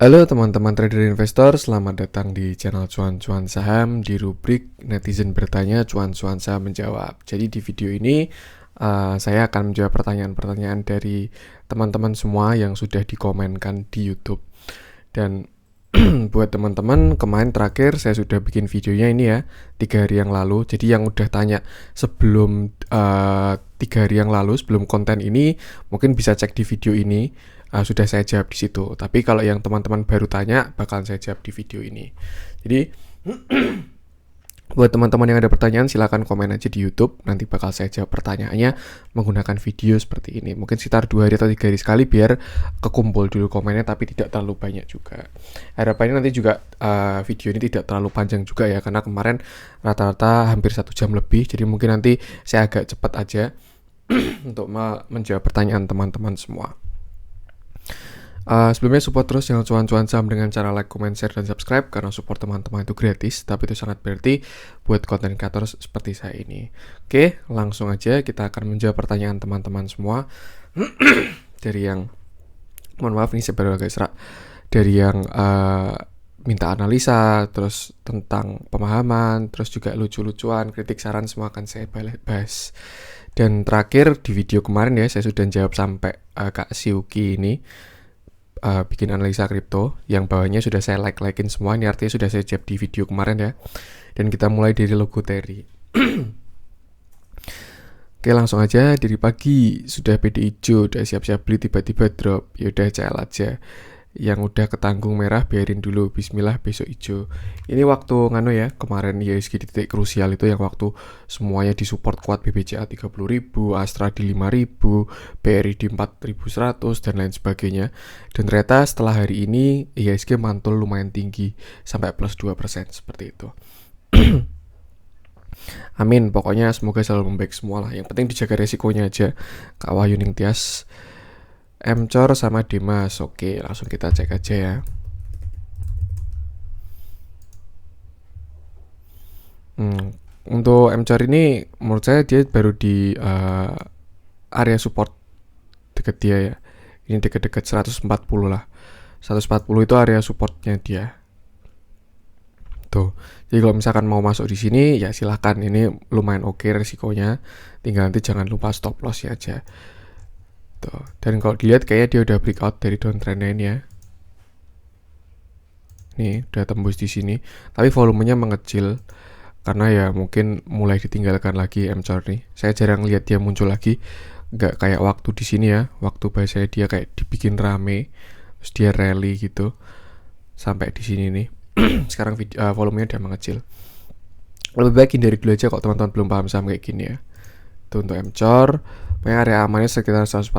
Halo teman-teman trader investor, selamat datang di channel Cuan-Cuan Saham di rubrik netizen bertanya, Cuan-Cuan Saham menjawab. Jadi di video ini saya akan menjawab pertanyaan-pertanyaan dari teman-teman semua yang sudah dikomenkan di YouTube. Dan buat teman-teman, kemarin terakhir saya sudah bikin videonya ini ya, 3 hari yang lalu. Jadi yang udah tanya sebelum 3 hari yang lalu, sebelum konten ini, mungkin bisa cek di video ini. Sudah saya jawab di situ. Tapi kalau yang teman-teman baru tanya, bakalan saya jawab di video ini. Jadi buat teman-teman yang ada pertanyaan, silakan komen aja di YouTube. Nanti bakal saya jawab pertanyaannya menggunakan video seperti ini. Mungkin sekitar 2 hari atau 3 hari sekali biar kekumpul dulu komennya, tapi tidak terlalu banyak juga. Harapannya nanti juga video ini tidak terlalu panjang juga ya, karena kemarin rata-rata hampir 1 jam lebih. Jadi mungkin nanti saya agak cepat aja untuk menjawab pertanyaan teman-teman semua. Sebelumnya support terus channel Cuan-Cuan Saham dengan cara like, comment, share, dan subscribe, karena support teman-teman itu gratis, tapi itu sangat berarti buat konten kreator seperti saya ini. Oke, langsung aja kita akan menjawab pertanyaan teman-teman semua. Dari yang, mohon maaf ini saya baru agak serak, dari yang minta analisa, terus tentang pemahaman, terus juga lucu-lucuan, kritik, saran, semua akan saya bahas. Dan terakhir di video kemarin ya, saya sudah jawab sampai Kak Siuki ini bikin analisa kripto, yang bawahnya sudah saya like-likein semua. Ini artinya sudah saya jawab di video kemarin ya. Dan kita mulai dari logo Terry. Oke, langsung aja. Dari pagi sudah PD hijau, udah siap-siap beli, tiba-tiba drop. Ya udah CL aja. Yang udah ketanggung merah biarin dulu, bismillah besok hijau. Ini waktu ngano ya, kemarin IHSG di titik krusial itu, yang waktu semuanya disupport kuat, BBCA 30.000, Astra di 5.000, BRI di 4.100 dan lain sebagainya. Dan ternyata setelah hari ini IHSG mantul lumayan tinggi sampai plus 2% seperti itu. Amin, pokoknya semoga selalu membaik semua lah. Yang penting dijaga resikonya aja. Kak Wahyu Ningtyas, Mcor sama Dimas. Oke, langsung kita cek aja ya. Untuk Mcor ini menurut saya dia baru di area support deket dia ya. Ini deket-deket 140 lah. 140 itu area supportnya dia. Tuh. Jadi kalau misalkan mau masuk di sini ya silahkan. Ini lumayan oke resikonya. Tinggal nanti jangan lupa stop loss ya aja. Tuh. Dan kalau dilihat kayaknya dia udah breakout dari downtrendnya ini ya. Nih, udah tembus di sini. Tapi volumenya mengecil karena ya mungkin mulai ditinggalkan lagi Mcor nih. Saya jarang lihat dia muncul lagi. Nggak kayak waktu di sini ya. Waktu bahasa dia kayak dibikin rame, terus dia rally gitu sampai di sini nih. Sekarang volumenya udah mengecil. Lebih baik hindari dulu aja kalau teman-teman belum paham saham kayak gini ya. Itu untuk Mcor. Pokoknya area amannya sekitar 140.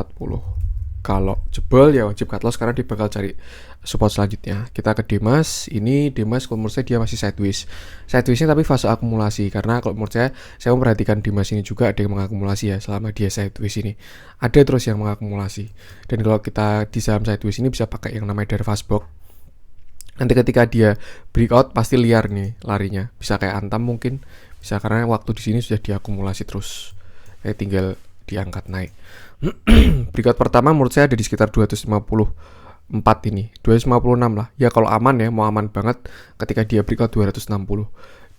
Kalau jebol ya wajib cut loss karena dia bakal cari support selanjutnya. Kita ke Dimas. Ini Dimas kalau menurut saya dia masih sideways. Sidewaysnya tapi fase akumulasi. Karena kalau menurut saya memperhatikan Dimas ini juga ada yang mengakumulasi ya selama dia sideways ini. Ada terus yang mengakumulasi. Dan kalau kita di saham sideways ini bisa pakai yang namanya Darvas Box. Nanti ketika dia breakout pasti liar nih larinya. Bisa kayak Antam mungkin. Bisa karena waktu di sini sudah diakumulasi terus. Tinggal diangkat naik. Breakout pertama menurut saya ada di sekitar 254 ini, 256 lah. Ya kalau aman ya, mau aman banget ketika dia breakout 260.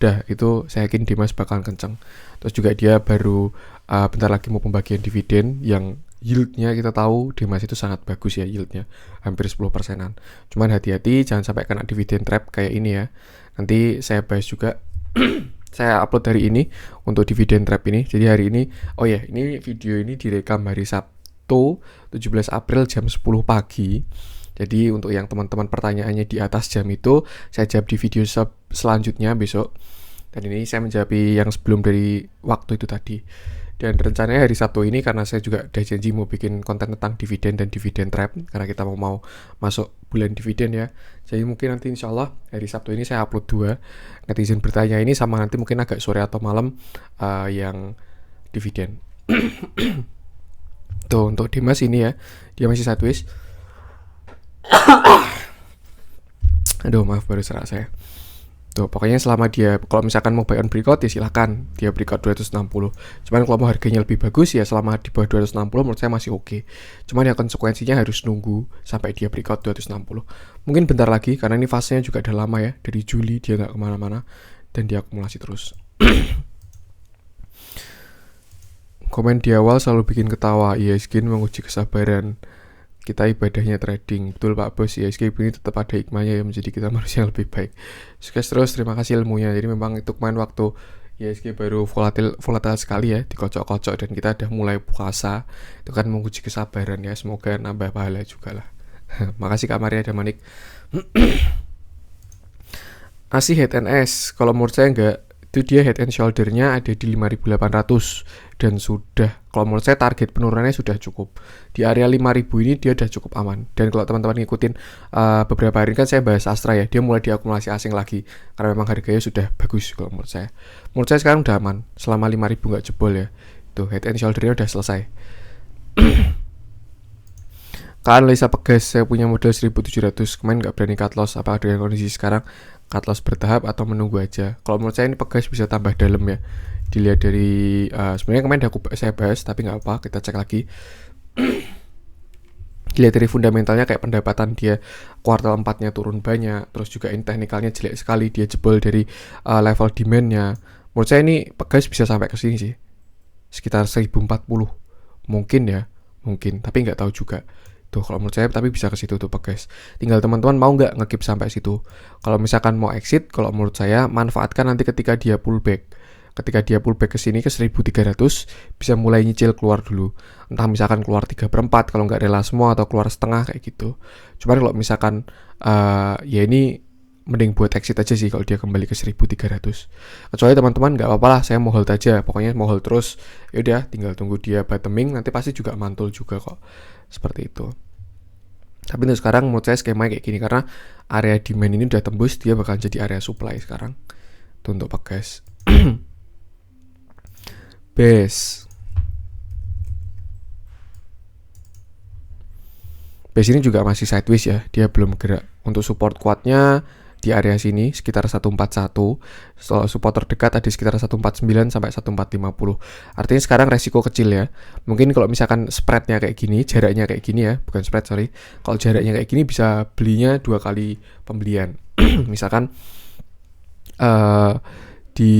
Dah itu saya yakin Dimas bakalan kenceng. Terus juga dia baru bentar lagi mau pembagian dividen yang yieldnya kita tahu Dimas itu sangat bagus ya yieldnya, hampir 10%-an. Cuman hati-hati jangan sampai kena dividen trap kayak ini ya. Nanti saya bahas juga. Saya upload hari ini untuk dividen trap ini. Jadi hari ini, oh ya, ini video ini direkam hari Sabtu 17 April jam 10 pagi. Jadi untuk yang teman-teman pertanyaannya di atas jam itu, saya jawab di video selanjutnya besok. Dan ini saya menjawab yang sebelum dari waktu itu tadi. Dan rencananya hari Sabtu ini, karena saya juga udah janji mau bikin konten tentang dividen dan dividen trap, karena kita mau masuk bulan dividen ya. Jadi mungkin nanti insya Allah hari Sabtu ini saya upload 2 netizen bertanya ini, sama nanti mungkin agak sore atau malam yang dividen. Tuh untuk Dimas ini ya, dia masih sideways. Aduh maaf baru serak saya. Tuh, pokoknya selama dia kalau misalkan mau buy on breakout ya silakan dia breakout 260. Cuman kalau mau harganya lebih bagus ya selama di bawah 260 menurut saya masih oke. Cuman ya konsekuensinya harus nunggu sampai dia breakout 260. Mungkin bentar lagi karena ini fasenya juga udah lama ya, dari Juli dia nggak kemana-mana dan dia akumulasi terus. Komen di awal selalu bikin ketawa. ISG menguji kesabaran. Kita ibadahnya trading. Betul Pak Bos, ISG ini tetap ada hikmahnya ya menjadi kita manusia yang lebih baik. Sukses terus, terima kasih ilmunya. Jadi memang itu kemarin waktu ISG baru volatil sekali ya, dikocok-kocok dan kita udah mulai puasa. Itu kan menguji kesabaran ya, semoga nambah pahala juga lah. Makasih Kak Maria Damanik. Asih head and S, kalau menurut saya enggak. Itu dia head and shoulder-nya ada di 5.800 dan sudah, kalau menurut saya target penurunannya sudah cukup di area 5.000 ini, dia udah cukup aman. Dan kalau teman-teman ngikutin beberapa hari kan saya bahas Astra ya, dia mulai diakumulasi asing lagi karena memang harganya sudah bagus. Kalau menurut saya sekarang udah aman selama 5.000 nggak jebol ya, itu head and shoulder-nya udah selesai. Kak Analisa Pegas, saya punya modal 1.700, kemarin nggak berani cut loss, apa dengan kondisi sekarang cut loss bertahap atau menunggu aja? Kalau menurut saya ini Pegas bisa tambah dalam ya, dilihat dari sebenarnya kemarin saya bahas tapi nggak apa, kita cek lagi. Dilihat dari fundamentalnya kayak pendapatan dia kuartal 4-nya turun banyak, terus juga ini teknikalnya jelek sekali, dia jebol dari level demand-nya. Menurut saya ini Pegas bisa sampai ke sini sih, sekitar 1040 mungkin ya, mungkin, tapi nggak tahu juga. Tuh kalau menurut saya tapi bisa ke situ tuh Pegas. Tinggal teman-teman mau nggak nge-keep sampai situ. Kalau misalkan mau exit, kalau menurut saya manfaatkan nanti ketika dia pullback. Ketika dia pullback ke sini ke 1.300 bisa mulai nyicil keluar dulu. Entah misalkan keluar 3/4 kalau nggak rela semua, atau keluar setengah kayak gitu. Cuman kalau misalkan ya ini mending buat exit aja sih kalau dia kembali ke 1.300. Kecuali teman-teman nggak apa-apa lah, saya mau hold aja, pokoknya mau hold terus. Ya udah, tinggal tunggu dia bottoming, nanti pasti juga mantul juga kok. Seperti itu. Tapi untuk sekarang menurut saya skemanya kayak gini, karena area demand ini udah tembus, dia bakal jadi area supply sekarang. Itu untuk Pegas. BES ini juga masih sideways ya, dia belum gerak. Untuk support kuatnya di area sini sekitar 141. Kalau support terdekat ada sekitar 149 sampai 1450. Artinya sekarang resiko kecil ya. Mungkin kalau misalkan spreadnya kayak gini, jaraknya kayak gini ya, bukan spread sorry. Kalau jaraknya kayak gini bisa belinya 2 kali pembelian. Misalkan di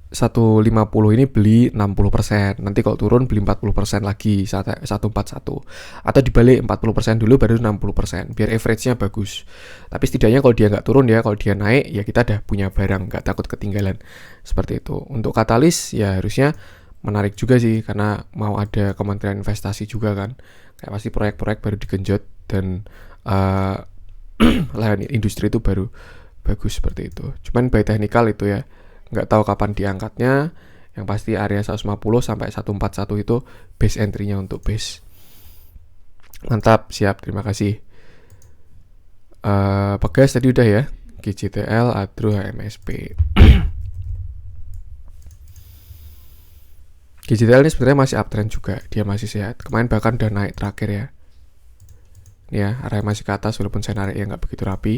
150 ini beli 60%, nanti kalau turun beli 40% lagi 141, atau dibalik 40% dulu baru 60%, biar average-nya bagus. Tapi setidaknya kalau dia nggak turun ya, kalau dia naik ya kita udah punya barang, nggak takut ketinggalan. Seperti itu. Untuk katalis ya harusnya menarik juga sih, karena mau ada Kementerian Investasi juga kan, kayak pasti proyek-proyek baru digenjot dan lahan industri itu baru bagus seperti itu. Cuman by technical itu ya, nggak tahu kapan diangkatnya. Yang pasti area 150 sampai 141 itu base entry-nya untuk base. Mantap, siap, terima kasih. Pegas tadi udah ya, GCTL, Adro, HMSP. GCTL ini sebenarnya masih uptrend juga, dia masih sehat. Kemarin bahkan udah naik terakhir ya. Ini ya, area masih ke atas walaupun saya narik ya nggak begitu rapi.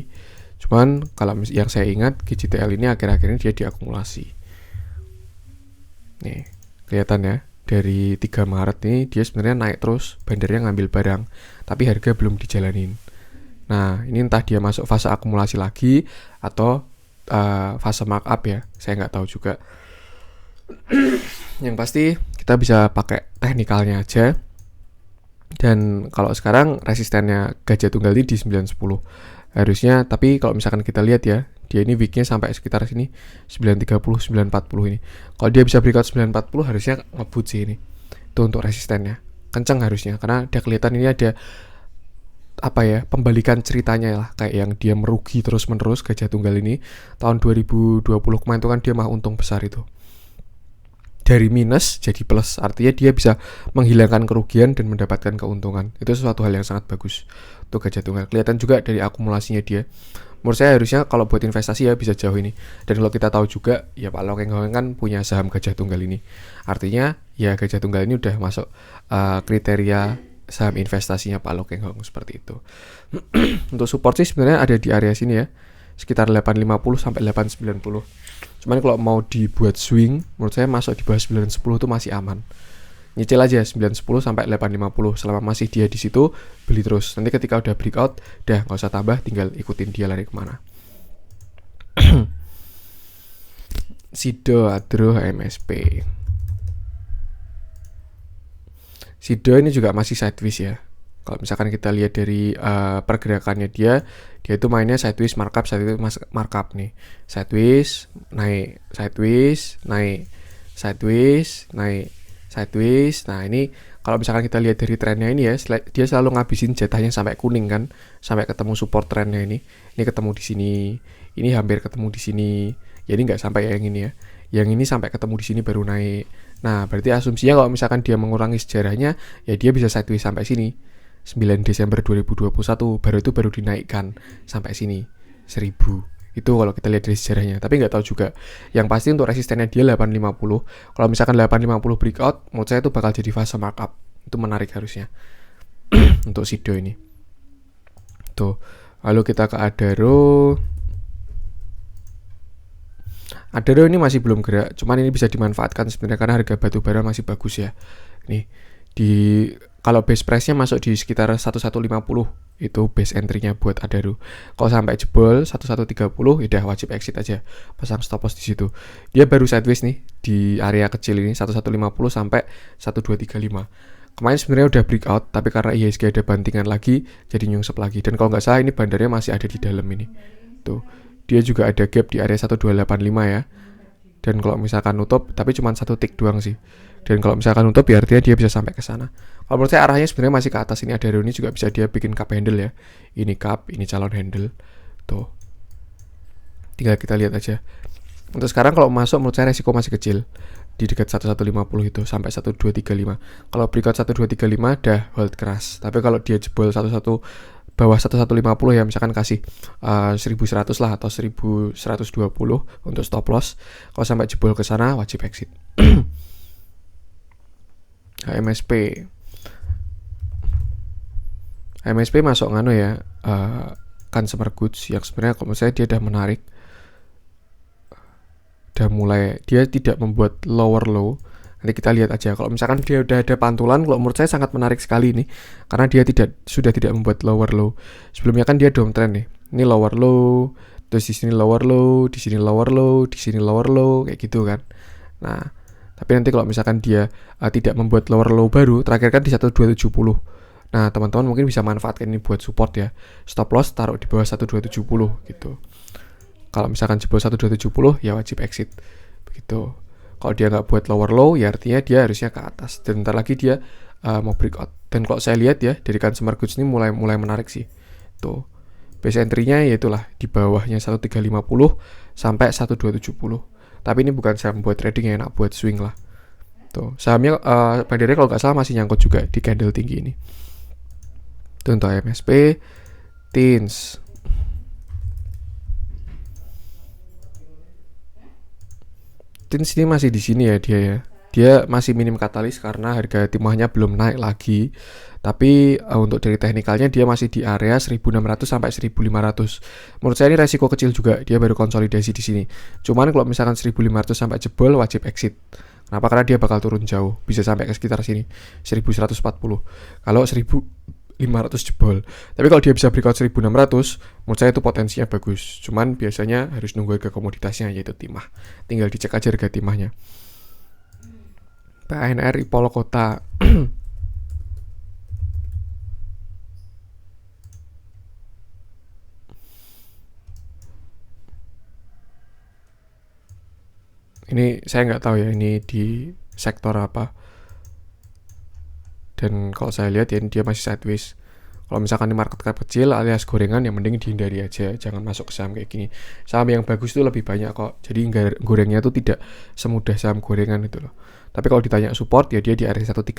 Cuman kalau yang saya ingat GCTL ini akhir-akhir ini dia diakumulasi. Nih, kelihatan ya. Dari 3 Maret ini dia sebenarnya naik terus, bandernya ngambil barang, tapi harga belum dijalanin. Nah, ini entah dia masuk fase akumulasi lagi atau fase markup ya. Saya nggak tahu juga. Yang pasti kita bisa pakai teknikalnya aja. Dan kalau sekarang resistennya Gajah Tunggal ini di 910 harusnya, tapi kalau misalkan kita lihat ya, dia ini weeknya sampai sekitar sini 930, 940 ini. Kalau dia bisa breakout 940 harusnya ngebut sih ini. Itu untuk resistennya. Kencang harusnya, karena udah kelihatan ini ada apa ya, pembalikan ceritanya lah, kayak yang dia merugi terus-menerus Gajah Tunggal ini. Tahun 2020 kemarin itu kan dia mah untung besar itu. Dari minus jadi plus, artinya dia bisa menghilangkan kerugian dan mendapatkan keuntungan. Itu sesuatu hal yang sangat bagus untuk Gajah Tunggal. Kelihatan juga dari akumulasinya dia. Menurut saya harusnya kalau buat investasi ya bisa jauh ini. Dan kalau kita tahu juga ya Pak Lokeng Hong kan punya saham Gajah Tunggal ini. Artinya ya Gajah Tunggal ini udah masuk kriteria saham investasinya Pak Lokeng Hong, seperti itu. Untuk support sih sebenarnya ada di area sini ya, sekitar 850 sampai 890. Cuman kalau mau dibuat swing, menurut saya masuk di bawah 910 itu masih aman. Nyicil aja 910 sampai 850, selama masih dia di situ beli terus. Nanti ketika udah breakout, udah nggak usah tambah, tinggal ikutin dia lari kemana. Sido, Adro, MSP. Sido ini juga masih sideways ya. Kalau misalkan kita lihat dari pergerakannya dia itu mainnya sideways markup nih. Sideways, naik, sideways, naik, sideways, naik, sideways. Nah, ini kalau misalkan kita lihat dari trennya ini ya, dia selalu ngabisin jatahnya sampai kuning kan, sampai ketemu support trennya ini. Ini ketemu di sini, ini hampir ketemu di sini. Jadi nggak sampai yang ini ya. Yang ini sampai ketemu di sini baru naik. Nah, berarti asumsinya kalau misalkan dia mengurangi sejarahnya, ya dia bisa sideways sampai sini. 9 Desember 2021 baru dinaikkan sampai sini 1000. Itu kalau kita lihat dari sejarahnya. Tapi nggak tahu juga. Yang pasti untuk resistennya dia 850. Kalau misalkan 850 breakout, menurut saya itu bakal jadi fase markup. Itu menarik harusnya. Untuk Sido ini. Tuh. Lalu kita ke Adaro. Adaro ini masih belum gerak, cuman ini bisa dimanfaatkan sebenarnya karena harga batu bara masih bagus ya. Nih, kalau base price-nya masuk di sekitar 1150, itu base entry-nya buat Adaro. Kalau sampai jebol 1130, ya udah wajib exit aja. Pasang stop loss di situ. Dia baru sideways nih di area kecil ini 1150 sampai 1235. Kemarin sebenarnya udah breakout, tapi karena IHSG ada bantingan lagi, jadi nyungsep lagi. Dan kalau nggak salah ini bandarnya masih ada di dalam ini. Tuh. Dia juga ada gap di area 1285 ya. Dan kalau misalkan nutup, tapi cuma satu tick doang sih. Dan kalau misalkan nutup, ya artinya dia bisa sampai ke sana. Kalau menurut saya arahnya sebenarnya masih ke atas. Ini Adaro ini juga bisa dia bikin cup handle ya. Ini cup, ini calon handle. Tuh. Tinggal kita lihat aja. Untuk sekarang kalau masuk menurut saya resiko masih kecil. Di dekat 1150 itu sampai 1235. Kalau breakout 1235 dah hold keras. Tapi kalau dia jebol bawah 1150 ya, misalkan kasih 1100 lah atau 1120 untuk stop loss. Kalau sampai jebol ke sana wajib exit. MSP masuk ngano ya, consumer goods yang sebenarnya kalau menurut saya dia udah menarik. Udah mulai, dia tidak membuat lower low. Nanti kita lihat aja. Kalau misalkan dia udah ada pantulan, kalau menurut saya sangat menarik sekali nih, karena dia sudah tidak membuat lower low. Sebelumnya kan dia downtrend nih. Ini lower low, terus di sini lower low, di sini lower low, di sini lower low, kayak gitu kan. Nah, tapi nanti kalau misalkan dia tidak membuat lower low baru, terakhir kan di 1270. Nah, teman-teman mungkin bisa manfaatkan ini buat support ya. Stop loss taruh di bawah 1270 gitu. Kalau misalkan jebol 1270 ya wajib exit. Begitu. Kalau dia nggak buat lower low, ya artinya dia harusnya ke atas. Dan bentar lagi dia mau breakout. Dan kalau saya lihat ya, dari consumer goods ini mulai menarik sih. Tuh, base entry-nya ya itulah di bawahnya 1350 sampai 1270. Tapi ini bukan saham buat trading ya, enak buat swing lah. Tuh, sahamnya bandarnya kalau nggak salah masih nyangkut juga di candle tinggi ini. Itu untuk MSP, TINS. TINS ini masih di sini ya dia ya. Dia masih minim katalis karena harga timahnya belum naik lagi. Tapi untuk dari teknikalnya dia masih di area 1600 sampai 1500. Menurut saya ini resiko kecil juga, dia baru konsolidasi di sini. Cuman kalau misalkan 1500 sampai jebol wajib exit. Kenapa? Karena dia bakal turun jauh, bisa sampai ke sekitar sini 1140. Kalau 1500 jebol. Tapi kalau dia bisa breakout 1600, menurut saya itu potensinya bagus. Cuman biasanya harus nunggu harga komoditasnya yaitu timah. Tinggal dicek aja harga timahnya. PNR Ipol Kota. Ini saya nggak tahu ya ini di sektor apa. Dan kalau saya lihat ya dia masih sideways. Kalau misalkan di market cap kecil alias gorengan, yang mending dihindari aja, jangan masuk ke saham kayak gini. Saham yang bagus itu lebih banyak kok. Jadi gorengnya itu tidak semudah saham gorengan itu loh. Tapi kalau ditanya support ya dia di area 136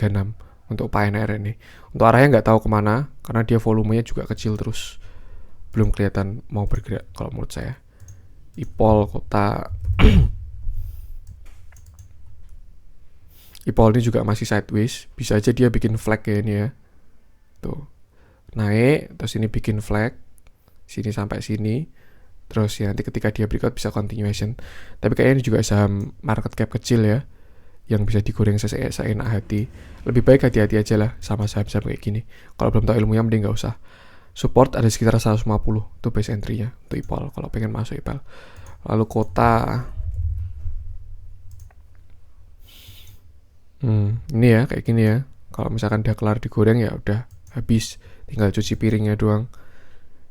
untuk PNR ini. Untuk arahnya nggak tahu kemana karena dia volumenya juga kecil terus. Belum kelihatan mau bergerak kalau menurut saya. Ipol Kota. Ipol ini juga masih sideways. Bisa aja dia bikin flag kayak ini ya. Tuh. Naik, terus ini bikin flag. Sini sampai sini. Terus ya nanti ketika dia breakout bisa continuation. Tapi kayaknya ini juga saham market cap kecil ya, yang bisa digoreng seenak hati. Lebih baik hati-hati aja lah sama saham-saham kayak gini. Kalau belum tahu ilmunya mending gak usah. Support ada sekitar 150, itu base entry-nya untuk IPOL kalau pengen masuk IPOL. Lalu kota, ini ya kayak gini ya. Kalau misalkan dia kelar digoreng ya udah habis, tinggal cuci piringnya doang.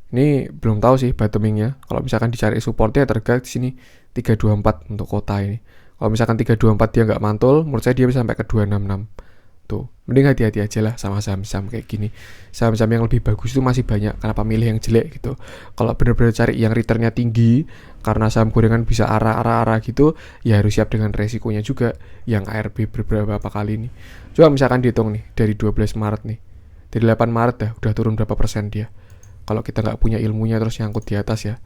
Ini belum tahu sih bottomingnya. Kalau misalkan dicari supportnya tergerak di sini 324 untuk kota ini. Kalau misalkan 324 dia nggak mantul, menurut saya dia bisa sampai ke 266. Tuh, mending hati-hati aja lah sama saham-saham kayak gini. Saham-saham yang lebih bagus itu masih banyak. Kenapa milih yang jelek gitu? Kalau benar-benar cari yang returnnya tinggi, karena saham gorengan bisa arah gitu, ya harus siap dengan resikonya juga. Yang ARB beberapa kali ini. Coba misalkan dihitung nih dari 12 Maret nih, dari 8 Maret dah udah turun berapa persen dia. Kalau kita nggak punya ilmunya terus nyangkut di atas ya.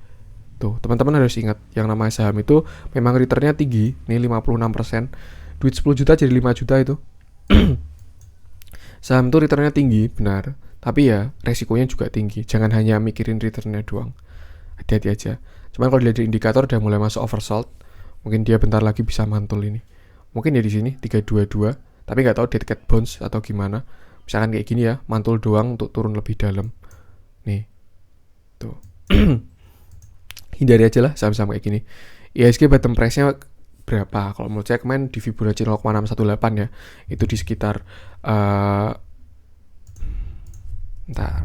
Tuh, teman-teman harus ingat yang namanya saham itu memang returnnya tinggi. Nih 56%. Duit 10 juta jadi 5 juta itu. Saham itu returnnya tinggi, benar. Tapi ya resikonya juga tinggi. Jangan hanya mikirin returnnya doang. Hati-hati aja. Cuman kalau dilihat di indikator udah mulai masuk oversold, mungkin dia bentar lagi bisa mantul ini. Mungkin ya di sini 322, tapi nggak tahu dead cat bounce atau gimana. Misalkan kayak gini ya, mantul doang untuk turun lebih dalam. Nih. Tuh. Hindari aja lah saham-saham kayak gini. IHSG bottom price-nya berapa? Kalau menurut saya kemarin di Fibonacci 0,618 ya, itu di sekitar ntar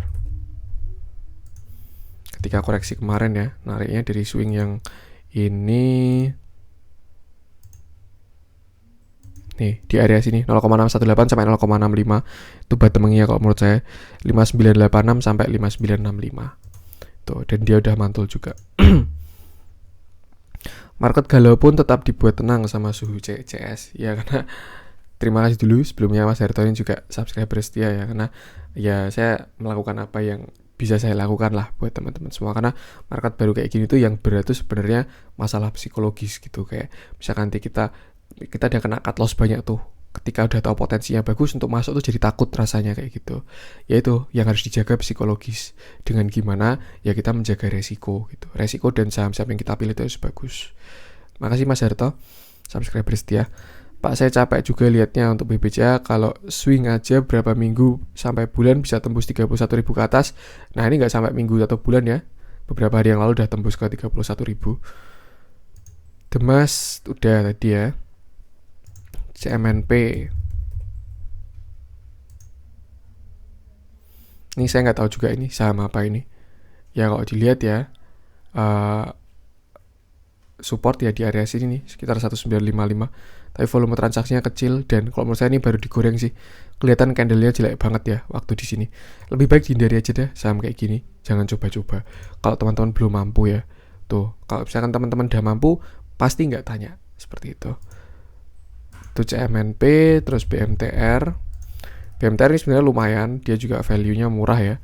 ketika koreksi kemarin ya, nariknya dari swing yang ini nih di area sini 0,618 sampai 0,65 itu bottomingnya kalau menurut saya 5986 sampai 5965 tuh, dan dia udah mantul juga. Market galau pun tetap dibuat tenang sama suhu CS ya, karena terima kasih dulu sebelumnya Mas Herto ini juga subscriber setia ya, karena ya saya melakukan apa yang bisa saya lakukan lah buat teman-teman semua, karena market baru kayak gini tuh yang berat tuh sebenarnya masalah psikologis gitu. Kayak misalkan nanti kita udah kena cut loss banyak tuh, ketika udah tahu potensinya bagus untuk masuk tuh jadi takut rasanya kayak gitu. Ya itu yang harus dijaga psikologis, dengan gimana ya kita menjaga resiko gitu. Resiko dan saham-saham yang kita pilih itu harus bagus. Makasih Mas Herto, subscriber setia. Pak, saya capek juga lihatnya untuk BBCA. Kalau swing aja berapa minggu sampai bulan bisa tembus 31.000 ke atas. Nah ini nggak sampai minggu atau bulan ya, beberapa hari yang lalu udah tembus ke 31.000. Demas udah tadi ya. CMNP ini saya nggak tahu juga ini saham apa ini ya. Kalau dilihat ya support ya di area sini nih sekitar 1955, tapi volume transaksinya kecil, dan kalau menurut saya ini baru digoreng sih. Kelihatan candle-nya jelek banget ya waktu di sini. Lebih baik dihindari aja deh saham kayak gini, jangan coba-coba kalau teman-teman belum mampu ya. Tuh, kalau misalkan teman-teman udah mampu pasti nggak tanya seperti itu. Tuh CMNP, terus BMTR ini sebenarnya lumayan, dia juga value-nya murah ya.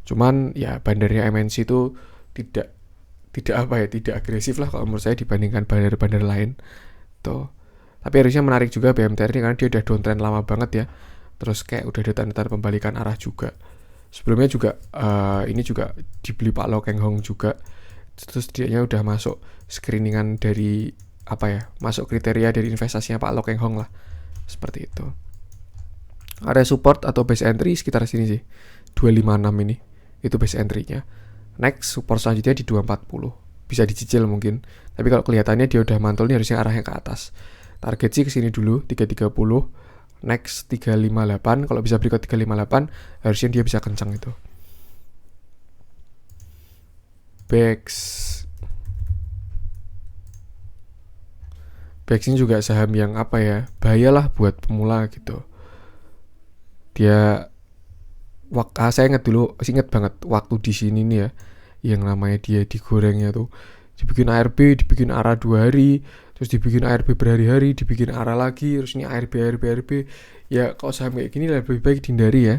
Cuman ya bandarnya MNC itu tidak agresif lah kalau menurut saya dibandingkan bandar-bandar lain tuh. Tapi harusnya menarik juga BMTR ini karena dia udah downtrend lama banget ya. Terus kayak udah ada tanda-tanda pembalikan arah juga. Sebelumnya juga ini juga dibeli Pak Lau Keng Hong juga. Terus dia udah masuk screeningan dari masuk kriteria dari investasinya Pak Lau Keng Hong lah. Seperti itu. Area support atau base entry sekitar sini sih. 256 ini. Itu base entry-nya. Next support selanjutnya di 240. Bisa dicicil mungkin. Tapi kalau kelihatannya dia udah mantul nih, harusnya arahnya ke atas. Target sih kesini dulu 330. Next 358. Kalau bisa berikut 358, harusnya dia bisa kencang itu. BEX ini juga saham yang bahayalah buat pemula gitu. Dia saya ingat banget waktu di sini nih ya, yang namanya dia digorengnya tuh, dibikin ARB, dibikin ARA 2 hari, terus dibikin ARB berhari-hari, dibikin ARA lagi, terus ini ARB. Ya kalau saham kayak gini lebih baik dihindari ya.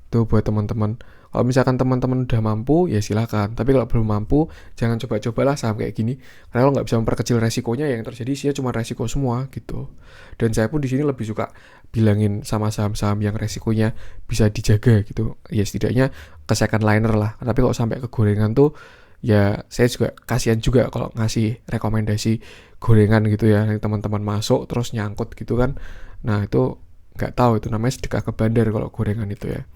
Tuh buat teman-teman. Kalau misalkan teman-teman udah mampu ya silakan. Tapi kalau belum mampu jangan coba-cobalah saham kayak gini. Karena lo nggak bisa memperkecil resikonya, yang terjadi sih cuma resiko semua gitu. Dan saya pun di sini lebih suka bilangin sama saham-saham yang resikonya bisa dijaga gitu. Ya setidaknya ke second liner lah. Tapi kalau sampai kegorengan tuh ya saya juga kasihan juga kalau ngasih rekomendasi gorengan gitu ya, yang teman-teman masuk terus nyangkut gitu kan. Nah itu nggak tahu, itu namanya sedekah ke bandar kalau gorengan itu ya.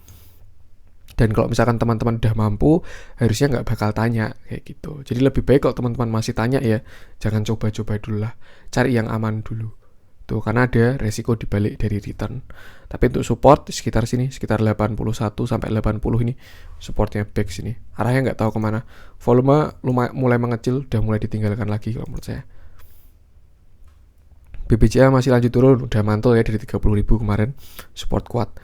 Dan kalau misalkan teman-teman udah mampu, harusnya nggak bakal tanya kayak gitu. Jadi lebih baik kalau teman-teman masih tanya ya, jangan coba-coba dulu lah, cari yang aman dulu. Tuh, karena ada resiko dibalik dari return. Tapi untuk support sekitar sini, sekitar 81 sampai 80 ini supportnya back sini. Arahnya nggak tahu kemana. Volume mulai mengecil, udah mulai ditinggalkan lagi kalau menurut saya. BBCA masih lanjut turun, udah mantul ya dari 30.000 kemarin, support kuat.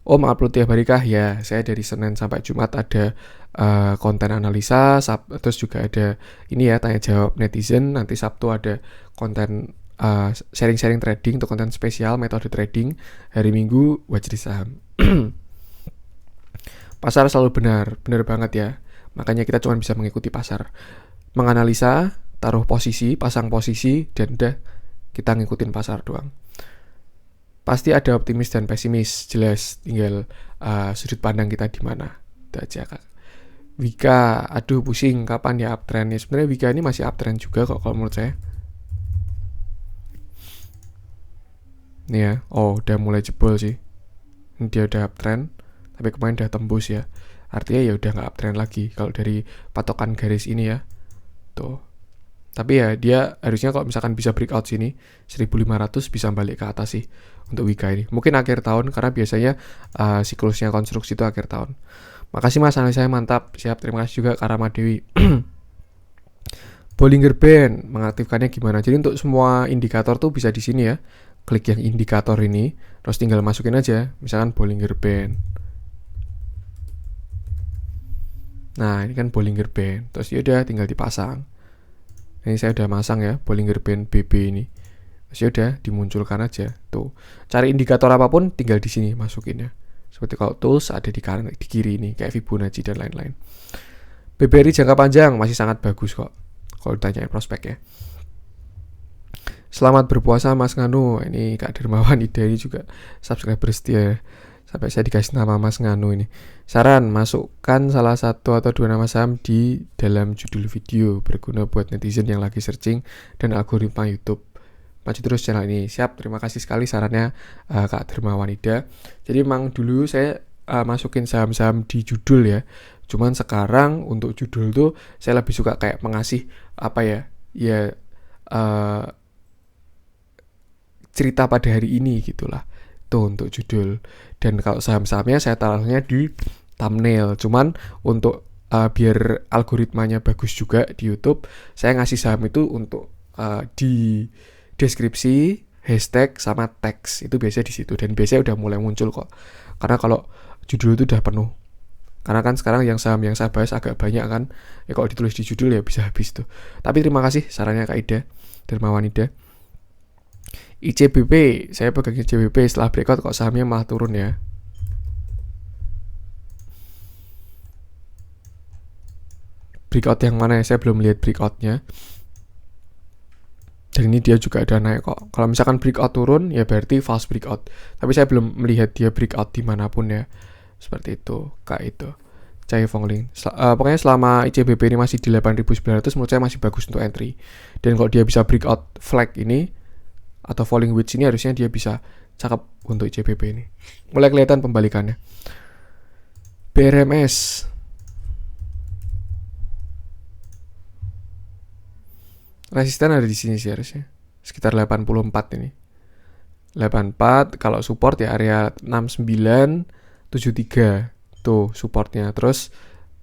Om upload tiap hari kah? Ya, saya dari Senin sampai Jumat ada konten analisa, terus juga ada ini ya tanya jawab netizen. Nanti Sabtu ada konten sharing-sharing trading untuk konten spesial metode trading. Hari Minggu wajib saham. Pasar selalu benar banget ya. Makanya kita cuma bisa mengikuti pasar, menganalisa, taruh posisi, pasang posisi, dan udah kita ngikutin pasar doang. Pasti ada optimis dan pesimis, jelas, tinggal sudut pandang kita di mana. Itu aja kak. Wika, aduh pusing, kapan ya uptrend? Ya sebenarnya Wika ini masih uptrend juga kok kalau menurut saya. Nih ya, oh udah mulai jebol sih. Dia udah uptrend, tapi kemarin udah tembus ya. Artinya ya udah nggak uptrend lagi kalau dari patokan garis ini ya. Tuh. Tapi ya dia harusnya kalau misalkan bisa breakout sini 1500 bisa balik ke atas sih untuk Wika ini. Mungkin akhir tahun karena biasanya siklusnya konstruksi itu akhir tahun. Makasih Mas, analisa saya mantap. Siap, terima kasih juga Karama Dewi. Bollinger Band mengaktifkannya gimana? Jadi untuk semua indikator tuh bisa di sini ya. Klik yang indikator ini, terus tinggal masukin aja, misalkan Bollinger Band. Nah, ini kan Bollinger Band. Terus ya udah tinggal dipasang. Ini saya udah masang ya, Bollinger Band BB ini. Terus ya udah dimunculkan aja. Tuh. Cari indikator apapun tinggal di sini masukinnya. Seperti kalau tools ada di kanan di kiri ini kayak Fibonacci dan lain-lain. BBRI jangka panjang masih sangat bagus kok. Kalau ditanyain prospek ya. Selamat berpuasa Mas Nganu. Ini Kak Dermawan Ida ini juga subscriber setia. Sampai saya dikasih nama Mas Nganu ini. Saran, masukkan salah satu atau dua nama saham di dalam judul video, berguna buat netizen yang lagi searching dan algoritma YouTube. Maju terus channel ini. Siap, terima kasih sekali sarannya Kak Dermawan Ida. Jadi memang dulu saya masukin saham-saham di judul ya. Cuman sekarang untuk judul tuh saya lebih suka kayak mengasih apa ya? Ya cerita pada hari ini gitulah. Tuh untuk judul. Dan kalau saham-sahamnya saya taruhnya di thumbnail. Cuman untuk biar algoritmanya bagus juga di YouTube, saya ngasih saham itu untuk di deskripsi, hashtag sama teks. Itu biasanya di situ dan biasanya udah mulai muncul kok. Karena kalau judul itu udah penuh. Karena kan sekarang yang saham yang saya bahas agak banyak kan. Ya kalau ditulis di judul ya bisa habis tuh. Tapi terima kasih sarannya Kak Ida, Dermawan Ida. ICBP, saya pegang ICBP setelah breakout kok sahamnya malah turun ya. Breakout yang mana ya? Saya belum lihat breakoutnya. Dan ini dia juga ada naik kok. Kalau misalkan breakout turun ya berarti false breakout. Tapi saya belum melihat dia breakout dimanapun ya. Seperti itu, Kak itu. Cai Fongling. Pokoknya selama ICBP ini masih di 8.900 menurut saya masih bagus untuk entry. Dan kalau dia bisa breakout flag ini atau falling wedge ini harusnya dia bisa cakep untuk ICBP ini. Mulai kelihatan pembalikannya. BRMS. Resisten ada di sini sih harusnya. Sekitar 84 ini. 84 kalau support ya area 6973 tuh supportnya. Terus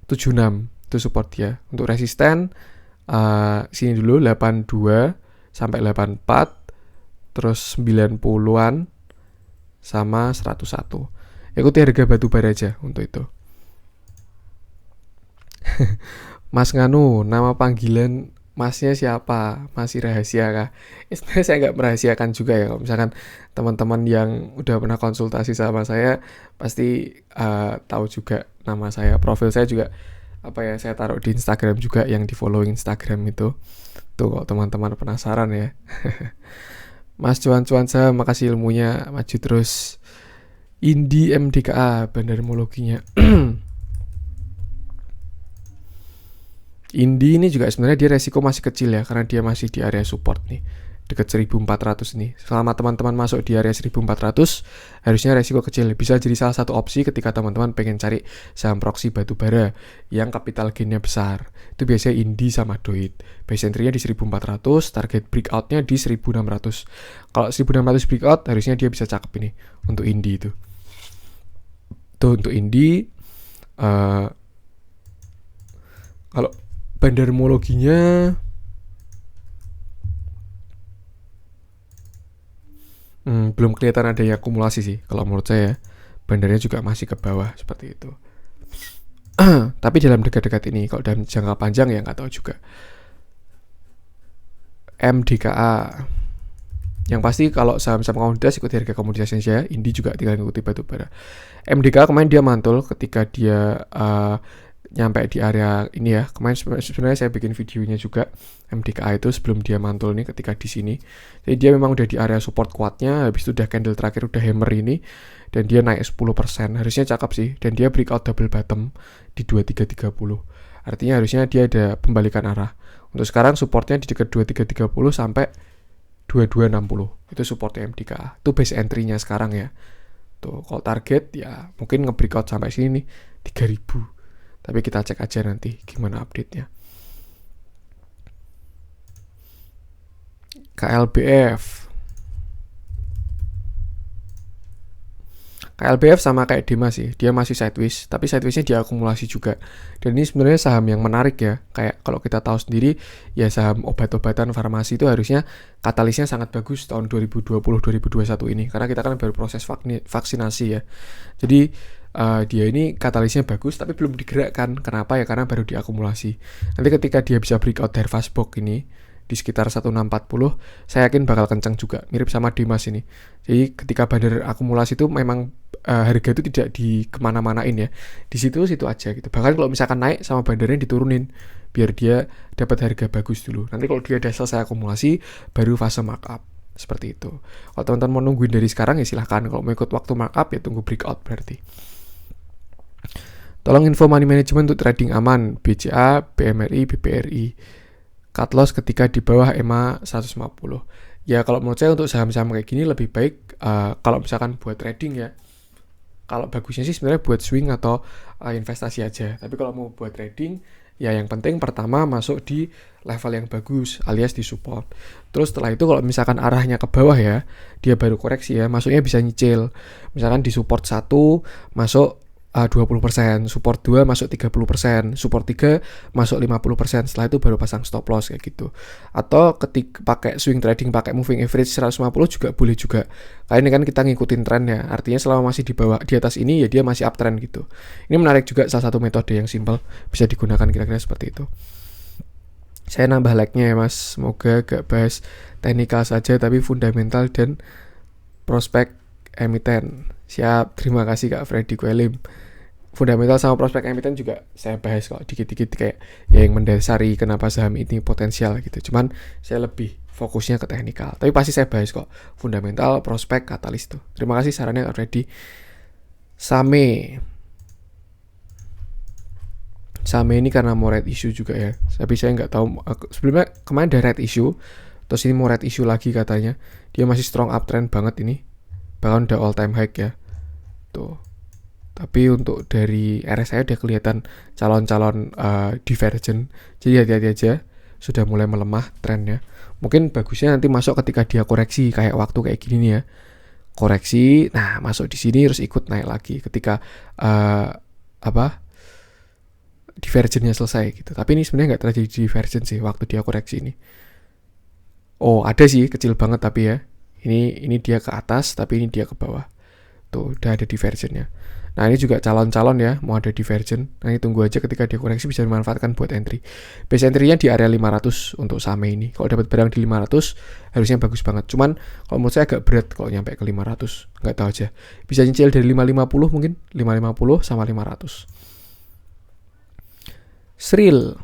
76 itu support ya. Untuk resisten sini dulu 82 sampai 84. Terus 90-an sama 101. Ikuti harga batu bara aja untuk itu. Mas Nganu, nama panggilan Masnya siapa? Masih rahasia kah? Sebenarnya saya nggak merahasiakan juga ya. Kalau misalkan teman-teman yang udah pernah konsultasi sama saya pasti tahu juga nama saya. Profil saya juga saya taruh di Instagram juga, yang di follow Instagram itu. Tuh kalau teman-teman penasaran ya. Mas cuan-cuan saya makasih ilmunya, maju terus. Indi MDKA bandarmologinya. Indi ini juga sebenarnya dia resiko masih kecil ya, karena dia masih di area support nih, dekat 1400 nih. Selama teman-teman masuk di area 1400, harusnya resiko kecil. Bisa jadi salah satu opsi ketika teman-teman pengen cari saham proxy batubara yang capital gain-nya besar. Itu biasanya Indi sama Doit. Base entry-nya di 1400, target breakout-nya di 1600. Kalau 1600 breakout, harusnya dia bisa cakep ini untuk Indi itu. Tuh untuk Indi, kalau bandarmologinya belum kelihatan adanya akumulasi sih kalau menurut saya. Bandarnya juga masih ke bawah seperti itu. Tapi dalam dekat-dekat ini, kalau dalam jangka panjang ya nggak tahu juga. MDKA, yang pasti kalau saham-saham komoditas ikuti harga komoditas saja. Indi juga tinggal ikuti batubara. MDKA kemarin dia mantul ketika dia nyampe di area ini ya. Kemarin sebenarnya saya bikin videonya juga MDKA itu sebelum dia mantul nih ketika di sini. Jadi dia memang udah di area support kuatnya, habis itu udah candle terakhir udah hammer ini dan dia naik 10%. Harusnya cakep sih, dan dia breakout double bottom di 2330. Artinya harusnya dia ada pembalikan arah. Untuk sekarang supportnya di dekat 2330 sampai 2260. Itu supportnya MDKA. Itu base entry-nya sekarang ya. Tuh, kalau target ya mungkin nge-breakout sampai sini nih 3000. Tapi kita cek aja nanti gimana update-nya. KLBF sama kayak Dema sih, dia masih sideways, tapi sideways-nya diakumulasi juga. Dan ini sebenarnya saham yang menarik ya, kayak kalau kita tahu sendiri, ya saham obat-obatan farmasi itu harusnya katalisnya sangat bagus tahun 2020-2021 ini, karena kita kan baru proses vaksinasi ya. Jadi dia ini katalisnya bagus tapi belum digerakkan. Kenapa ya? Karena baru diakumulasi. Nanti ketika dia bisa breakout dari fastbox ini di sekitar 1640, saya yakin bakal kencang juga, mirip sama Dimas ini. Jadi ketika bandar akumulasi itu memang harga itu tidak di kemana-manain ya, di situ aja gitu. Bahkan kalau misalkan naik sama bandarnya diturunin biar dia dapat harga bagus dulu. Nanti kalau dia udah selesai akumulasi baru fase markup seperti itu. Kalau teman-teman mau nungguin dari sekarang ya silahkan. Kalau mau ikut waktu markup ya tunggu breakout berarti. Tolong info money management untuk trading aman, BCA, BMRI, BPRI. Cut loss ketika di bawah EMA 150. Ya kalau menurut saya untuk saham-saham kayak gini lebih baik kalau misalkan buat trading ya. Kalau bagusnya sih sebenarnya buat swing atau investasi aja. Tapi kalau mau buat trading, ya yang penting pertama masuk di level yang bagus alias di support. Terus setelah itu kalau misalkan arahnya ke bawah ya, dia baru koreksi ya, masuknya bisa nyicil. Misalkan di support 1 masuk 20%, support 2 masuk 30%, support 3 masuk 50%, setelah itu baru pasang stop loss kayak gitu. Atau ketika pakai swing trading pakai moving average 150 juga boleh juga. Karena ini kan kita ngikutin tren ya. Artinya selama masih di bawah di atas ini ya dia masih uptrend gitu. Ini menarik juga, salah satu metode yang simple bisa digunakan kira-kira seperti itu. Saya nambah like-nya ya Mas. Semoga gak bahas teknikal saja tapi fundamental dan prospek emiten. Siap, terima kasih Kak Freddy Kuelim. Fundamental sama prospek emiten juga saya bahas kok dikit-dikit, kayak ya yang mendasari kenapa saham ini potensial gitu. Cuman saya lebih fokusnya ke teknikal. Tapi pasti saya bahas kok fundamental, prospek, katalis tuh. Terima kasih sarannya Kak Freddy. Same ini karena mau red issue juga ya. Tapi saya nggak tahu. Sebelumnya kemarin ada red issue, terus ini mau red issue lagi katanya. Dia masih strong uptrend banget ini. Bahkan udah all time high ya. Tuh. Tapi untuk dari RSI udah kelihatan calon-calon divergent. Jadi hati-hati aja, sudah mulai melemah trennya. Mungkin bagusnya nanti masuk ketika dia koreksi kayak waktu kayak gini nih ya. Koreksi, nah masuk di sini terus ikut naik lagi ketika divergentnya selesai gitu. Tapi ini sebenarnya nggak terjadi divergent sih waktu dia koreksi ini. Oh, ada sih kecil banget tapi ya. Ini dia ke atas tapi ini dia ke bawah. Tuh, udah ada divergentnya. Nah, ini juga calon-calon ya, mau ada divergent. Nah, ini tunggu aja ketika dia koreksi bisa dimanfaatkan buat entry. Base entry-nya di area 500 untuk saham ini. Kalau dapat barang di 500 harusnya bagus banget. Cuman kalau menurut saya agak berat kalau nyampe ke 500. Nggak tahu aja. Bisa nyicil dari 550 mungkin, 550 sama 500. Sril.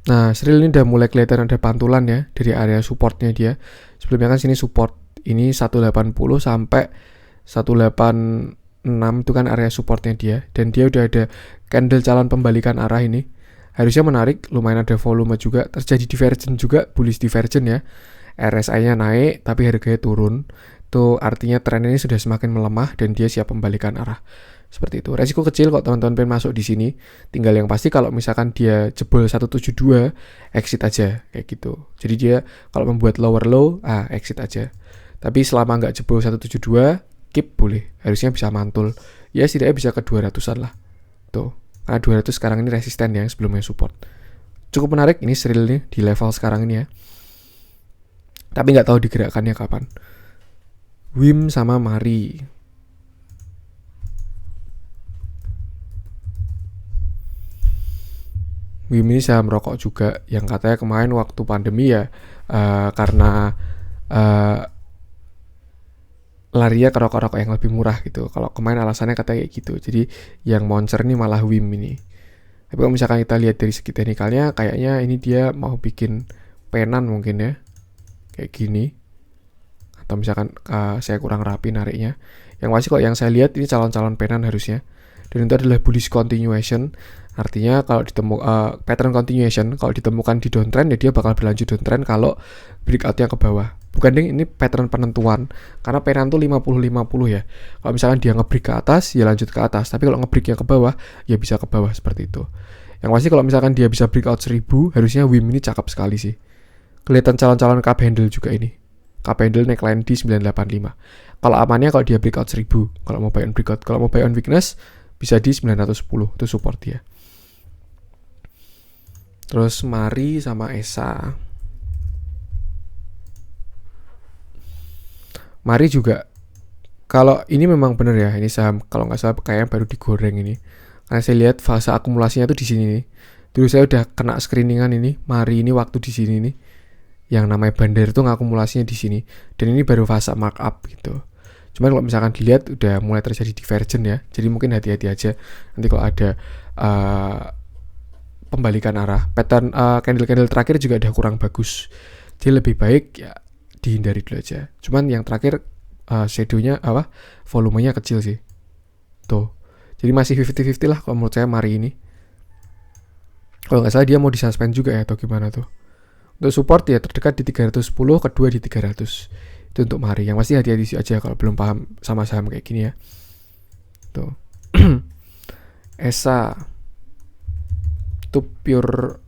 Nah, Sril ini udah mulai kelihatan ada pantulan ya dari area supportnya dia. Sebelumnya kan sini support ini 180 sampai 18 6 itu kan area supportnya dia, dan dia udah ada candle calon pembalikan arah ini. Harusnya menarik, lumayan ada volume juga, terjadi divergent juga, bullish divergent ya. RSI-nya naik tapi harganya turun. Itu artinya tren ini sudah semakin melemah dan dia siap pembalikan arah. Seperti itu. Resiko kecil kok teman-teman pengen masuk di sini. Tinggal yang pasti kalau misalkan dia jebol 172, exit aja kayak gitu. Jadi dia kalau membuat lower low, exit aja. Tapi selama nggak jebol 172, keep boleh. Harusnya bisa mantul. Ya setidaknya bisa ke 200-an lah. Tuh. Karena 200 sekarang ini resisten yang sebelumnya support. Cukup menarik ini serial nih di level sekarang ini ya. Tapi nggak tahu digerakkannya kapan. WIM sama Mari. WIM ini saham rokok juga yang katanya kemarin waktu pandemi ya karena larinya ke rokok-rokok yang lebih murah gitu. Kalau kemarin alasannya katanya kayak gitu. Jadi yang moncer ini malah WIM ini. Tapi kalau misalkan kita lihat dari segi teknikalnya, kayaknya ini dia mau bikin penan mungkin ya. Kayak gini. Atau misalkan saya kurang rapi nariknya. Yang pasti kok yang saya lihat ini calon-calon penan harusnya. Dan itu adalah bullish continuation. Artinya kalau ditemukan pattern continuation, kalau ditemukan di downtrend ya dia bakal berlanjut downtrend kalau breakoutnya ke bawah. Bukan ding, ini pattern penentuan. Karena penan tuh 50-50 ya. Kalau misalkan dia nge-break ke atas, ya lanjut ke atas. Tapi kalau nge-breaknya ke bawah, ya bisa ke bawah seperti itu. Yang pasti kalau misalkan dia bisa breakout 1000, harusnya WIM ini cakep sekali sih. Kelihatan calon-calon cup handle juga ini. Cup handle neckline di 985. Kalau amannya kalau dia breakout 1000. Kalau mau buy on breakout. Kalau mau buy on weakness, bisa di 910. Itu support dia. Terus Mari sama Esa. Mari juga, kalau ini memang benar ya, ini saham kalau nggak salah kayaknya baru digoreng ini. Karena saya lihat fase akumulasinya tuh di sini nih. Dulu saya udah kena screeningan ini, Mari ini waktu di sini nih. Yang namanya bandar tuh ngakumulasinya di sini. Dan ini baru fase markup gitu. Cuman kalau misalkan dilihat udah mulai terjadi divergent ya. Jadi mungkin hati-hati aja. Nanti kalau ada pembalikan arah, pattern candle-candle terakhir juga udah kurang bagus. Jadi lebih baik ya dihindari dulu aja. Cuman yang terakhir shadow-nya volumenya kecil sih. Tuh. Jadi masih 50-50 lah kalau menurut saya Mari ini. Kalau nggak salah dia mau disuspend juga ya atau gimana tuh. Untuk support ya terdekat di 310, kedua di 300. Itu untuk Mari. Yang pasti hati-hati aja kalau belum paham sama saham kayak gini ya. Tuh. Esa. Itu pure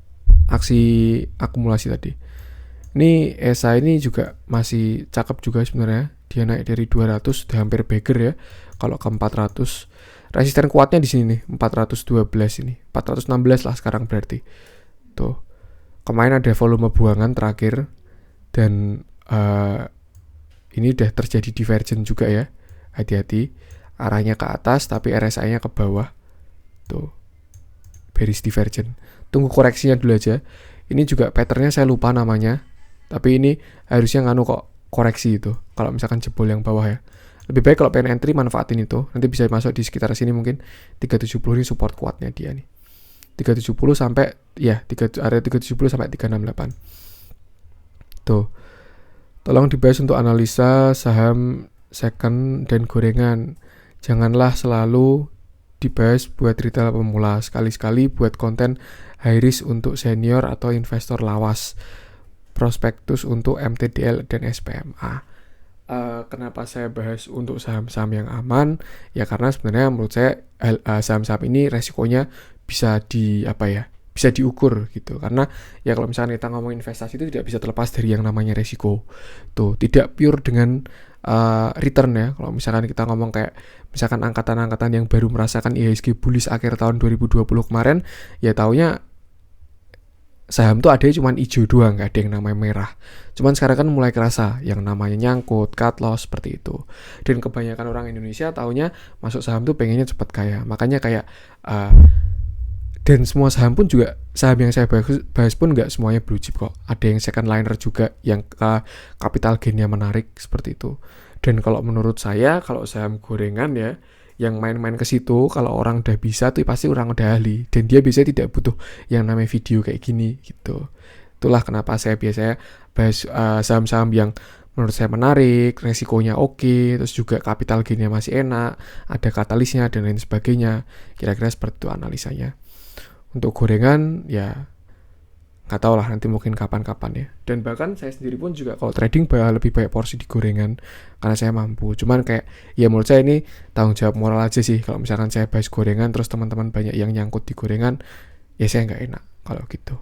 aksi akumulasi tadi. Ini Esa ini juga masih cakep juga sebenarnya. Dia naik dari 200 sudah hampir beggar ya. Kalau ke 400, resisten kuatnya di sini nih, 412 ini. 416 lah sekarang berarti. Tuh. Kemarin ada volume buangan terakhir dan ini udah terjadi divergent juga ya. Hati-hati. Arahnya ke atas tapi RSI-nya ke bawah. Tuh. Bearish divergent. Tunggu koreksinya dulu aja. Ini juga patternnya saya lupa namanya. Tapi ini harusnya nganu kok koreksi itu. Kalau misalkan jebol yang bawah ya. Lebih baik kalau pengen entry manfaatin itu. Nanti bisa masuk di sekitar sini mungkin 370 ini support kuatnya dia nih. 370 sampai ya area 370 sampai 368. Tuh. Tolong dibahas untuk analisa saham second dan gorengan. Janganlah selalu dibahas buat retail pemula. Sekali-sekali buat konten high risk untuk senior atau investor lawas. Prospektus untuk MTDL dan SPMA. Kenapa saya bahas untuk saham-saham yang aman? Ya karena sebenarnya menurut saya saham-saham ini resikonya bisa bisa diukur gitu. Karena ya kalau misalnya kita ngomong investasi itu tidak bisa terlepas dari yang namanya resiko. Tuh, tidak pure dengan return ya. Kalau misalkan kita ngomong kayak misalkan angkatan-angkatan yang baru merasakan IHSG bullish akhir tahun 2020 kemarin, ya taunya saham tuh ada cuma hijau doang, nggak ada yang namanya merah. Cuman sekarang kan mulai kerasa yang namanya nyangkut, cut loss seperti itu. Dan kebanyakan orang Indonesia taunya masuk saham tuh pengennya cepat kaya. Makanya kayak dan semua saham pun juga, saham yang saya bahas pun nggak semuanya blue chip kok. Ada yang second liner juga yang capital gain-nya menarik seperti itu. Dan kalau menurut saya kalau saham gorengan ya yang main-main ke situ, kalau orang udah bisa tuh pasti orang udah ahli dan dia biasanya tidak butuh yang namanya video kayak gini gitu. Itulah kenapa saya biasanya bahas saham-saham yang menurut saya menarik, resikonya oke, terus juga capital gain-nya masih enak, ada katalisnya dan lain sebagainya. Kira-kira seperti itu analisanya. Untuk gorengan ya nggak tahu lah, nanti mungkin kapan-kapan ya. Dan bahkan saya sendiri pun juga kalau trading lebih banyak porsi di gorengan karena saya mampu. Cuman kayak ya menurut saya ini tanggung jawab moral aja sih. Kalau misalkan saya bahas gorengan terus teman-teman banyak yang nyangkut di gorengan, ya saya nggak enak kalau gitu.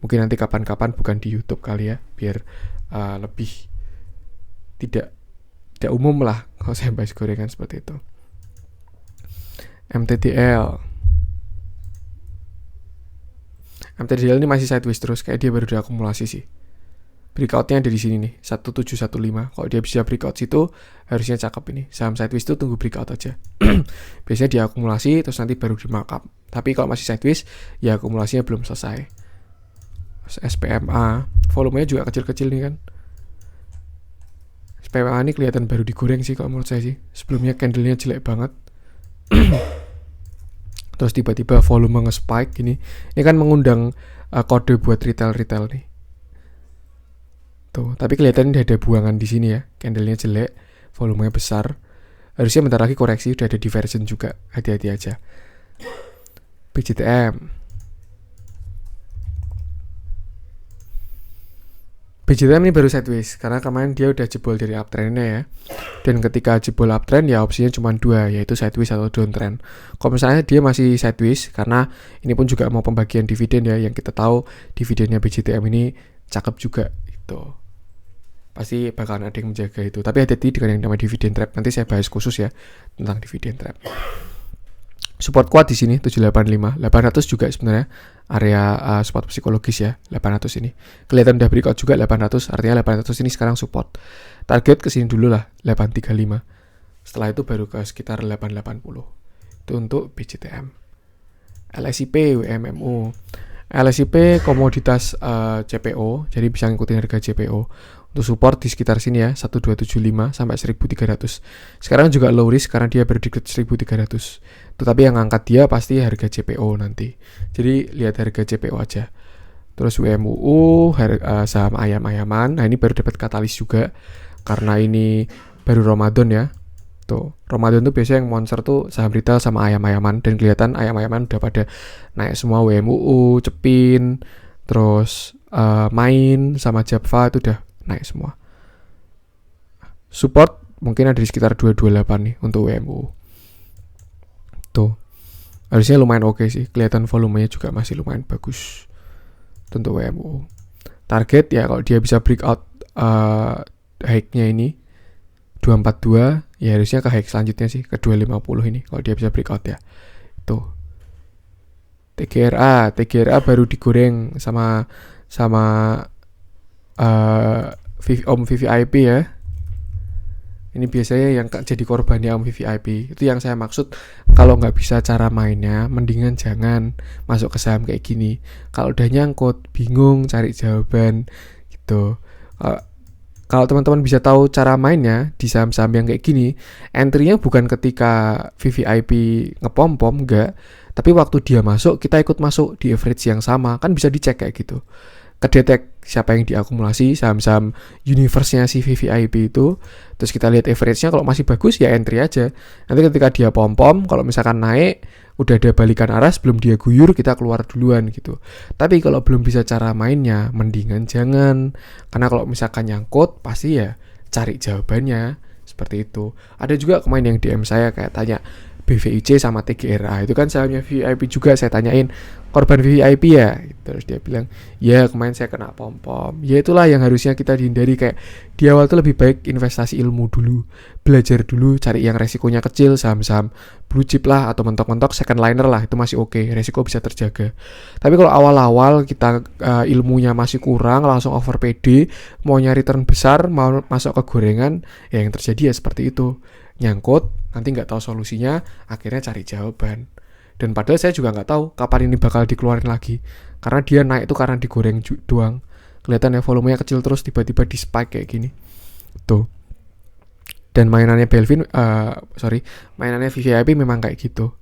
Mungkin nanti kapan-kapan bukan di YouTube kali ya, biar lebih tidak umum lah kalau saya bahas gorengan seperti itu. MTDL ini masih sideways terus, kayak dia baru diakumulasi sih. Breakoutnya ada di sini nih, 1715. Kalau dia bisa breakout situ, harusnya cakep ini. Saham sideways itu tunggu breakout aja. Biasanya diakumulasi, terus nanti baru di markup. Tapi kalau masih sideways, ya akumulasinya belum selesai. SPMA, volumenya juga kecil-kecil nih kan. SPMA ini kelihatan baru digoreng sih kalau menurut saya sih. Sebelumnya candlenya jelek banget. Terus tiba-tiba volume nge-spike gini. Ini kan mengundang kode buat retail nih. Tuh, tapi kelihatan ini ada buangan di sini ya. Candlenya jelek, volumenya besar. Harusnya bentar lagi koreksi, udah ada diversion juga. Hati-hati aja. BJTM ini baru sideways karena kemarin dia udah jebol dari uptrendnya ya. Dan ketika jebol uptrend ya opsinya cuma 2, yaitu sideways atau downtrend. Kalau misalnya dia masih sideways, karena ini pun juga mau pembagian dividen ya, yang kita tahu dividennya BJTM ini cakep juga itu. Pasti bakalan ada yang menjaga itu. Tapi hati-hati dengan yang namanya dividen trap. Nanti saya bahas khusus ya tentang dividen trap. Support kuat di sini 785, 800 juga sebenarnya area support psikologis ya, 800 ini. Kelihatan udah breakout juga 800, artinya 800 ini sekarang support. Target ke sini dulu lah 835. Setelah itu baru ke sekitar 880. Itu untuk BJTM. LSIP WMMU. LSIP komoditas CPO, jadi bisa ngikutin harga CPO. Untuk support di sekitar sini ya, 1275 sampai 1300. Sekarang juga low risk karena dia baru deket 1300. Tetapi yang ngangkat dia pasti harga CPO nanti. Jadi lihat harga CPO aja. Terus WMUU, saham ayam-ayaman. Nah ini baru dapat katalis juga karena ini baru Ramadan ya. Tuh, Ramadan tuh biasanya yang monster tuh saham retail sama ayam-ayaman, dan kelihatan ayam-ayaman udah pada naik semua. WMUU, Cepin, terus Main sama Japfa itu udah naik semua. Support mungkin ada di sekitar 228 nih untuk WMUU. Tuh, harusnya lumayan oke sih. Kelihatan volumenya juga masih lumayan bagus untuk WMUU. Target ya kalau dia bisa breakout high-nya ini 242, ya harusnya ke high selanjutnya sih ke 250 ini kalau dia bisa breakout ya. Tuh. TGRA baru digoreng sama Om VVIP ya. Ini biasanya yang jadi korbannya Om VVIP. Itu yang saya maksud, kalau nggak bisa cara mainnya, mendingan jangan masuk ke saham kayak gini. Kalau udah nyangkut, bingung cari jawaban gitu. Kalau teman-teman bisa tahu cara mainnya di saham-saham yang kayak gini, entry-nya bukan ketika VVIP ngepom-pom, enggak. Tapi waktu dia masuk, kita ikut masuk di average yang sama. Kan bisa dicek kayak gitu. Kedetek siapa yang diakumulasi, saham-saham universe-nya si VVIP itu. Terus kita lihat average-nya, kalau masih bagus ya entry aja. Nanti ketika dia pom-pom, kalau misalkan naik, udah ada balikan arah sebelum dia guyur, kita keluar duluan gitu. Tapi kalau belum bisa cara mainnya, mendingan jangan. Karena kalau misalkan nyangkut, pasti ya cari jawabannya. Seperti itu. Ada juga kemarin yang DM saya kayak tanya, BVIC sama TGRA itu kan sahamnya VIP juga, saya tanyain korban VIP ya, terus dia bilang ya kemarin saya kena pom-pom. Ya itulah yang harusnya kita dihindari, kayak di awal tuh lebih baik investasi ilmu dulu, belajar dulu, cari yang resikonya kecil, saham-saham blue chip lah atau mentok-mentok second liner lah, itu masih oke, resiko bisa terjaga. Tapi kalau awal-awal kita ilmunya masih kurang, langsung over PD, mau nyari return besar, mau masuk ke gorengan, ya yang terjadi ya seperti itu, nyangkut, nanti nggak tahu solusinya, akhirnya cari jawaban. Dan padahal saya juga nggak tahu kapan ini bakal dikeluarin lagi, karena dia naik itu karena digoreng doang. Kelihatan ya volumenya kecil terus tiba-tiba di spike kayak gini tuh. Dan mainannya mainannya VVIP memang kayak gitu.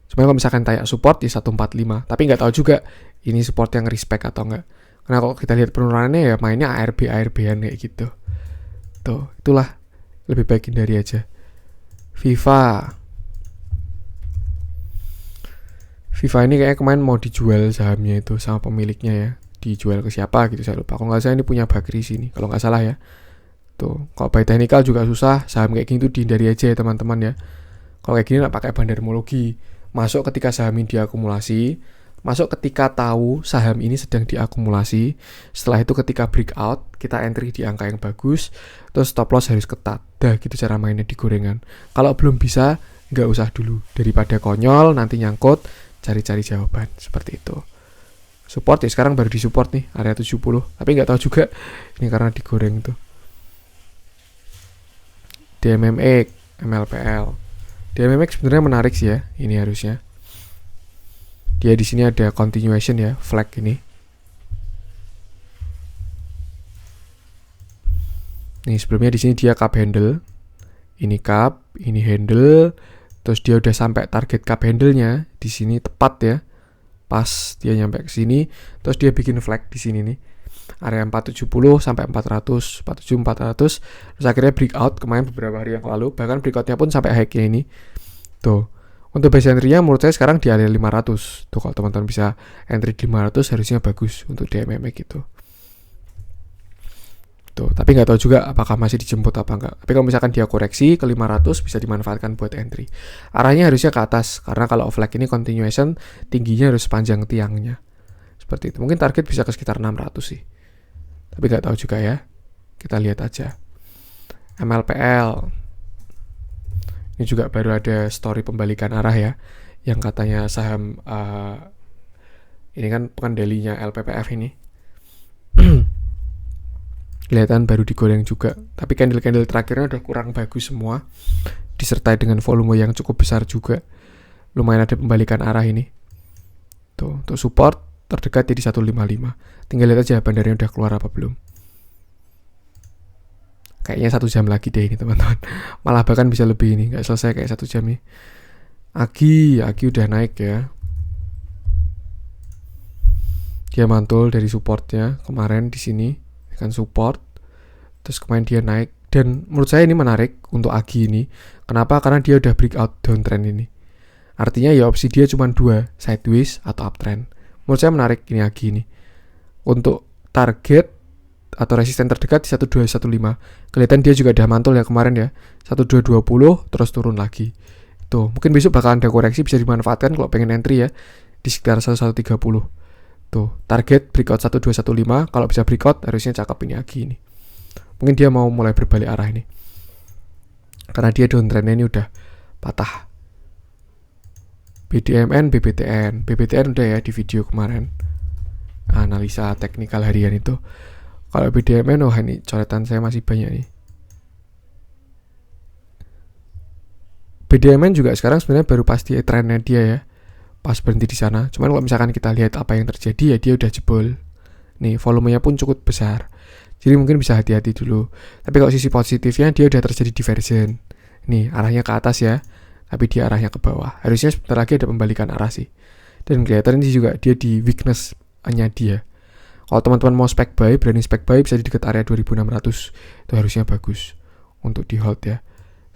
Cuma kalau misalkan tanya support di 145, tapi nggak tahu juga ini support yang respect atau enggak. Karena kalau kita lihat penurunannya ya mainnya ARB-an kayak gitu. Tuh, itulah lebih baik hindari aja. Viva ini kayaknya kemarin mau dijual sahamnya itu sama pemiliknya ya. Dijual ke siapa gitu saya lupa. Kalau nggak salah ini punya Bakri sini, kalau nggak salah ya. Tuh, kalau buy technical juga susah. Saham kayak gini tuh dihindari aja ya teman-teman ya. Kalau kayak gini nggak pakai bandarmologi. Masuk ketika saham ini diakumulasi. Masuk ketika tahu saham ini sedang diakumulasi. Setelah itu ketika breakout, kita entry di angka yang bagus. Terus stop loss harus ketat. Dah gitu cara mainnya di gorengan. Kalau belum bisa, nggak usah dulu. Daripada konyol, nanti nyangkut, cari-cari jawaban. Seperti itu. Support ya sekarang baru disupport nih, area 70. Tapi nggak tahu juga, ini karena digoreng tuh. DMMX, MLPL. DMMX sebenarnya menarik sih ya, ini harusnya. Dia di sini ada continuation ya, flag ini. Nih sebelumnya di sini dia cup handle. Ini cup, ini handle. Terus dia udah sampai target cup handle-nya di sini tepat ya. Pas dia nyampe ke sini, terus dia bikin flag di sini nih. Area 470 sampai 400, 47 400. Terus akhirnya breakout kemarin beberapa hari yang lalu, bahkan breakoutnya pun sampai high-nya ini. Tuh. Untuk base entry-nya menurut saya sekarang di area 500. Tuh kalau teman-teman bisa entry di 500 harusnya bagus untuk DMMX gitu. Tuh, tapi nggak tahu juga apakah masih dijemput apa enggak. Tapi kalau misalkan dia koreksi ke 500 bisa dimanfaatkan buat entry. Arahnya harusnya ke atas karena kalau flag ini continuation tingginya harus sepanjang tiangnya. Seperti itu. Mungkin target bisa ke sekitar 600 sih. Tapi nggak tahu juga ya. Kita lihat aja. MLPL. Ini juga baru ada story pembalikan arah ya. Yang katanya saham ini kan pengendalinya LPPF ini. Kelihatan baru digoreng juga. Tapi candle-candle terakhirnya udah kurang bagus semua. Disertai dengan volume yang cukup besar juga. Lumayan ada pembalikan arah ini. Tuh, untuk support terdekat jadi 155. Tinggal lihat aja bandarnya udah keluar apa belum. Kayaknya 1 jam lagi deh ini teman-teman. Malah bahkan bisa lebih ini. Gak selesai kayak 1 jam nih. Agi udah naik ya. Dia mantul dari supportnya kemarin di sini. Kan support. Terus kemarin dia naik. Dan menurut saya ini menarik untuk Agi ini. Kenapa? Karena dia udah breakout downtrend ini. Artinya ya opsi dia cuma 2. Sideways atau uptrend. Menurut saya menarik ini Agi ini. Untuk target atau resisten terdekat di 1215. Kelihatan dia juga udah mantul ya kemarin ya. 1220 terus turun lagi. Tuh, mungkin besok bakal ada koreksi bisa dimanfaatkan kalau pengen entry ya di sekitar 1130. Tuh, target breakout 1215. Kalau bisa breakout harusnya cakep ini Agi ini. Mungkin dia mau mulai berbalik arah ini. Karena dia downtrendnya ini udah patah. BDMN, BBTN. BBTN udah ya di video kemarin. Analisa teknikal harian itu. Kalau BDMN, oh ini coretan saya masih banyak nih. BDMN juga sekarang sebenarnya baru pasti trennya dia ya. Pas berhenti di sana. Cuman kalau misalkan kita lihat apa yang terjadi ya dia udah jebol. Nih, volumenya pun cukup besar. Jadi mungkin bisa hati-hati dulu. Tapi kalau sisi positifnya dia udah terjadi diversion. Nih, arahnya ke atas ya. Tapi dia arahnya ke bawah. Harusnya sebentar lagi ada pembalikan arah sih. Dan kelihatan ini juga dia di weakness-nya dia. Kalau teman-teman mau spec buy, berani spec buy bisa di dekat area 2600. Itu harusnya bagus untuk di hold ya.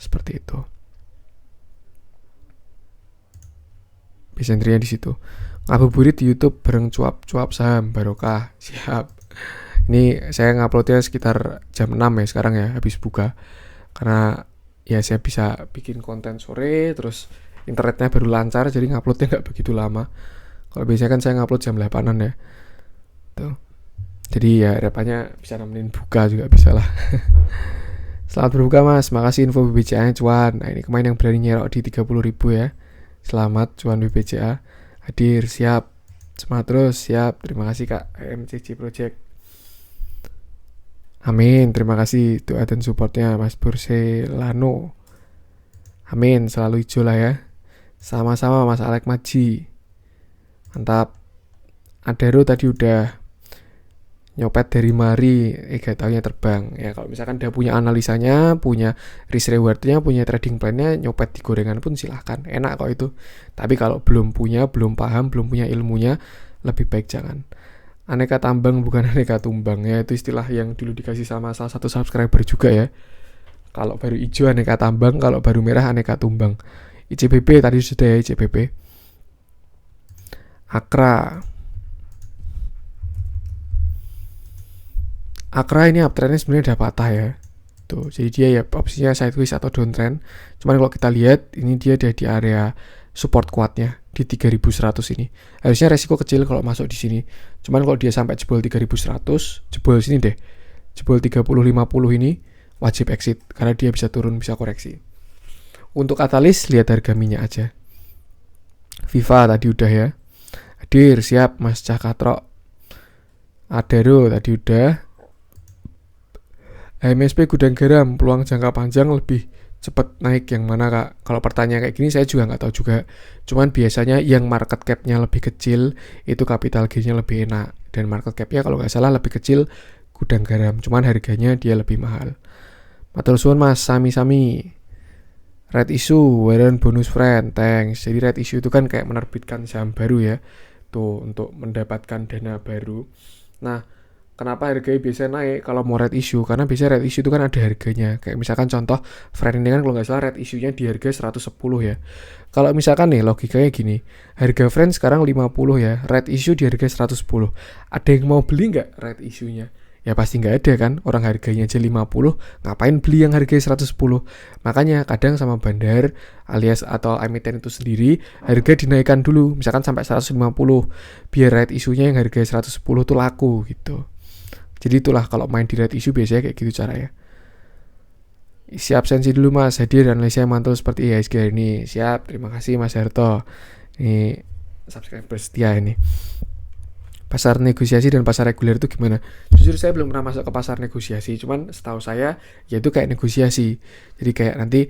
Seperti itu. Base entry-nya di situ. Ngabuburit di YouTube bareng cuap-cuap saham barokah. Siap. Ini saya nguploadnya sekitar jam 6 ya sekarang ya, habis buka. Karena ya saya bisa bikin konten sore, terus internetnya baru lancar, jadi nguploadnya nggak begitu lama. Kalau biasanya kan saya ngupload jam 8-an ya. Tuh. Jadi ya harapannya bisa nemenin buka juga bisa lah. Selamat berbuka mas, makasih info BBCA cuan. Nah ini kemarin yang berani nyerok di 30.000 ya. Selamat cuan BBCA. Hadir, siap. Semangat terus, siap. Terima kasih Kak MCC Project. Amin, terima kasih doa dan supportnya Mas Borselano. Amin, selalu hijau lah ya. Sama-sama Mas Alek Maji. Mantap. Adaro tadi udah nyopet dari Mari, gak taunya terbang. Ya kalau misalkan udah punya analisanya, punya risk rewardnya, punya trading plannya, nyopet di gorengan pun silahkan. Enak kok itu. Tapi kalau belum punya, belum paham, belum punya ilmunya, lebih baik jangan. Aneka tambang bukan aneka tumbang ya, itu istilah yang dulu dikasih sama salah satu subscriber juga ya. Kalau baru hijau aneka tambang, kalau baru merah aneka tumbang. ICBP tadi sudah ya, ICBP. Akra. Akra ini uptrendnya sebenarnya udah patah ya. Tuh, jadi dia ya opsinya sideways atau downtrend. Cuman kalau kita lihat ini dia ada di area support kuatnya di 3100 ini. Harusnya resiko kecil kalau masuk di sini. Cuman kalau dia sampai jebol 3100, jebol sini deh. Jebol 3050 ini wajib exit karena dia bisa turun, bisa koreksi. Untuk katalis lihat harga minyak aja. Viva tadi udah ya. Hadir siap Mas Cakatrok. Adaro tadi udah. MSP gudang garam peluang jangka panjang lebih cepat naik yang mana kak? Kalau pertanyaan kayak gini saya juga nggak tahu juga. Cuman biasanya yang market cap-nya lebih kecil itu capital gain-nya lebih enak, dan market cap-nya kalau nggak salah lebih kecil gudang garam. Cuman harganya dia lebih mahal. Matur suwun Mas, sami-sami. Red issue, Warren bonus friend, thanks. Jadi red issue itu kan kayak menerbitkan saham baru ya, tuh untuk mendapatkan dana baru. Nah, kenapa harganya biasanya naik kalau mau red issue? Karena biasanya red issue itu kan ada harganya. Kayak misalkan contoh, friend ini kan kalau nggak salah red issue-nya di harga 110 ya. Kalau misalkan nih logikanya gini, harga friend sekarang 50 ya, red issue di harga 110. Ada yang mau beli nggak red issue-nya? Ya pasti nggak ada kan, orang harganya aja 50, ngapain beli yang harganya 110? Makanya kadang sama bandar alias atau emiten itu sendiri, harga dinaikkan dulu, misalkan sampai 150, biar red issue-nya yang harga 110 tuh laku gitu. Jadi itulah kalau main di red issue biasanya kayak gitu caranya. Isi absensi dulu Mas, hadir dan saya mantul seperti IHSG ini. Siap, terima kasih Mas Herto. Ini subscriber setia ini. Pasar negosiasi dan pasar reguler itu gimana? Jujur saya belum pernah masuk ke pasar negosiasi, cuman setahu saya ya itu kayak negosiasi. Jadi kayak nanti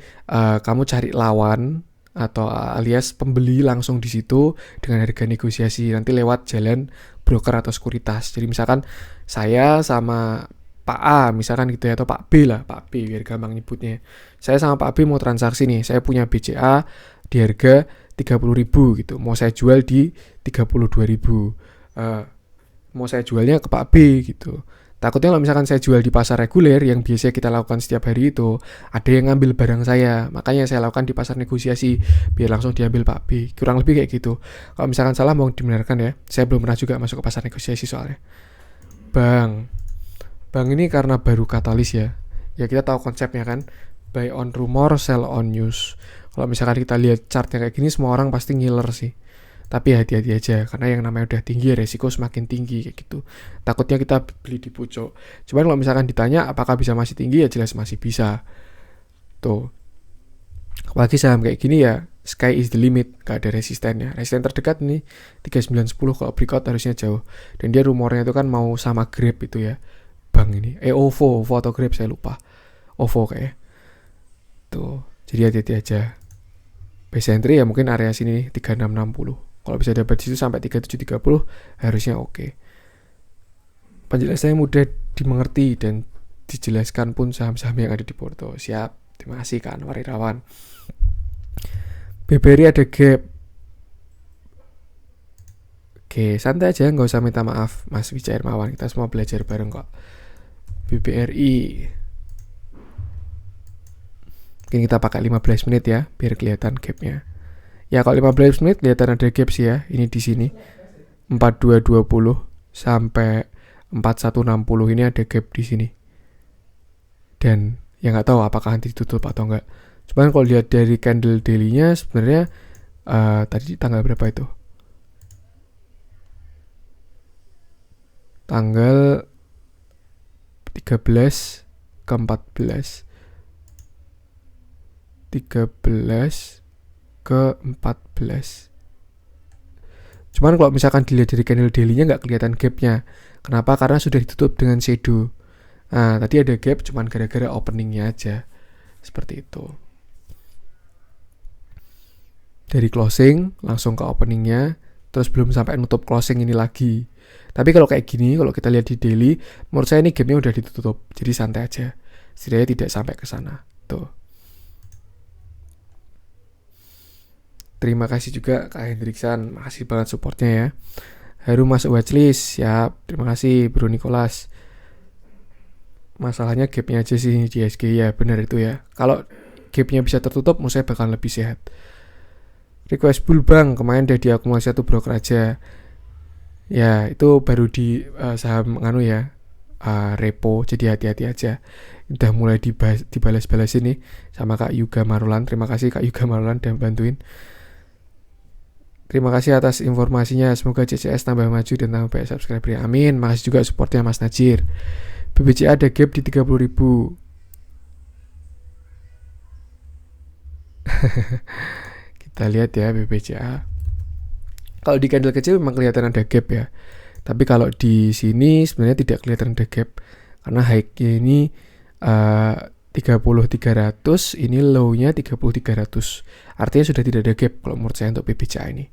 kamu cari lawan atau alias pembeli langsung di situ dengan harga negosiasi, nanti lewat jalan broker atau sekuritas. Jadi misalkan saya sama Pak A misalkan gitu ya, atau Pak B lah, Pak B biar gampang nyebutnya. Saya sama Pak B mau transaksi nih, saya punya BCA di harga 30.000 gitu, mau saya jual di 32.000. Mau saya jualnya ke Pak B gitu. Takutnya kalau misalkan saya jual di pasar reguler yang biasa kita lakukan setiap hari itu, ada yang ngambil barang saya, makanya saya lakukan di pasar negosiasi biar langsung diambil Pak B. Kurang lebih kayak gitu. Kalau misalkan salah mau dibenarkan ya. Saya belum pernah juga masuk ke pasar negosiasi soalnya. Bang ini karena baru katalis ya. Ya kita tahu konsepnya kan, buy on rumor, sell on news. Kalau misalkan kita lihat chartnya kayak gini, semua orang pasti ngiler sih. Tapi hati-hati aja, karena yang namanya udah tinggi, resiko semakin tinggi kayak gitu. Takutnya kita beli di pucuk. Cuman kalau misalkan ditanya apakah bisa masih tinggi, ya jelas masih bisa. Tuh. Apalagi saham kayak gini ya, sky is the limit, gak ada resistennya. Resisten terdekat nih 3910, kalau breakout harusnya jauh. Dan dia rumornya itu kan mau sama Grab itu ya. Bank ini. OVO atau Grab saya lupa. OVO kayak. Tuh. Jadi hati-hati aja. Base entry ya mungkin area sini nih 3660. Kalau bisa dapat di situ sampai 3730 harusnya oke. Penjelasannya mudah dimengerti dan dijelaskan pun saham-saham yang ada di Porto. Siap. Terima kasih Kak Anwar Irawan. BBRI ada gap. Oke, santai aja, nggak usah minta maaf Mas Wijaya Hermawan. Kita semua belajar bareng kok. BBRI. Mungkin kita pakai 15 menit ya, biar kelihatan gapnya. Ya kalau 15 menit kelihatan ada gap sih ya. Ini di sini 4220 sampai 4160 ini ada gap di sini. Dan ya nggak tahu apakah nanti ditutup atau enggak. Cuman kalau lihat dari candle daily-nya sebenarnya tadi tanggal berapa itu? Tanggal 13 ke 14. 13 ke 14. Cuman kalau misalkan dilihat dari candle daily-nya nggak kelihatan gap-nya. Kenapa? Karena sudah ditutup dengan shadow. Nah, tadi ada gap cuman gara-gara opening-nya aja. Seperti itu. Dari closing langsung ke opening-nya, terus belum sampai nutup closing ini lagi. Tapi kalau kayak gini, kalau kita lihat di daily, menurut saya ini gap-nya udah ditutup. Jadi santai aja. Setidaknya tidak sampai ke sana. Tuh. Terima kasih juga Kak Hendriksan, makasih banget supportnya ya. Harum masuk watchlist. Siap. Terima kasih Bro Nicholas. Masalahnya gapnya aja sih di SG ya, benar itu ya. Kalau gapnya bisa tertutup, menurut saya bakal lebih sehat. Request bull bang, kemarin udah diakumulasi 1 broker aja. Ya, itu baru di saham ya, repo, jadi hati-hati aja. Udah mulai dibalas-balas ini sama Kak Yuga Marulan. Terima kasih Kak Yuga Marulan udah bantuin. Terima kasih atas informasinya. Semoga CCS tambah maju dan tambah banyak subscriber. Amin. Makasih juga supportnya Mas Najir. BBCA ada gap di 30.000. Kita lihat ya BBCA. Kalau di candle kecil memang kelihatan ada gap ya. Tapi kalau di sini sebenarnya tidak kelihatan ada gap. Karena high-nya ini 30.300, ini low-nya 30.300. Artinya sudah tidak ada gap kalau menurut saya untuk BBCA ini.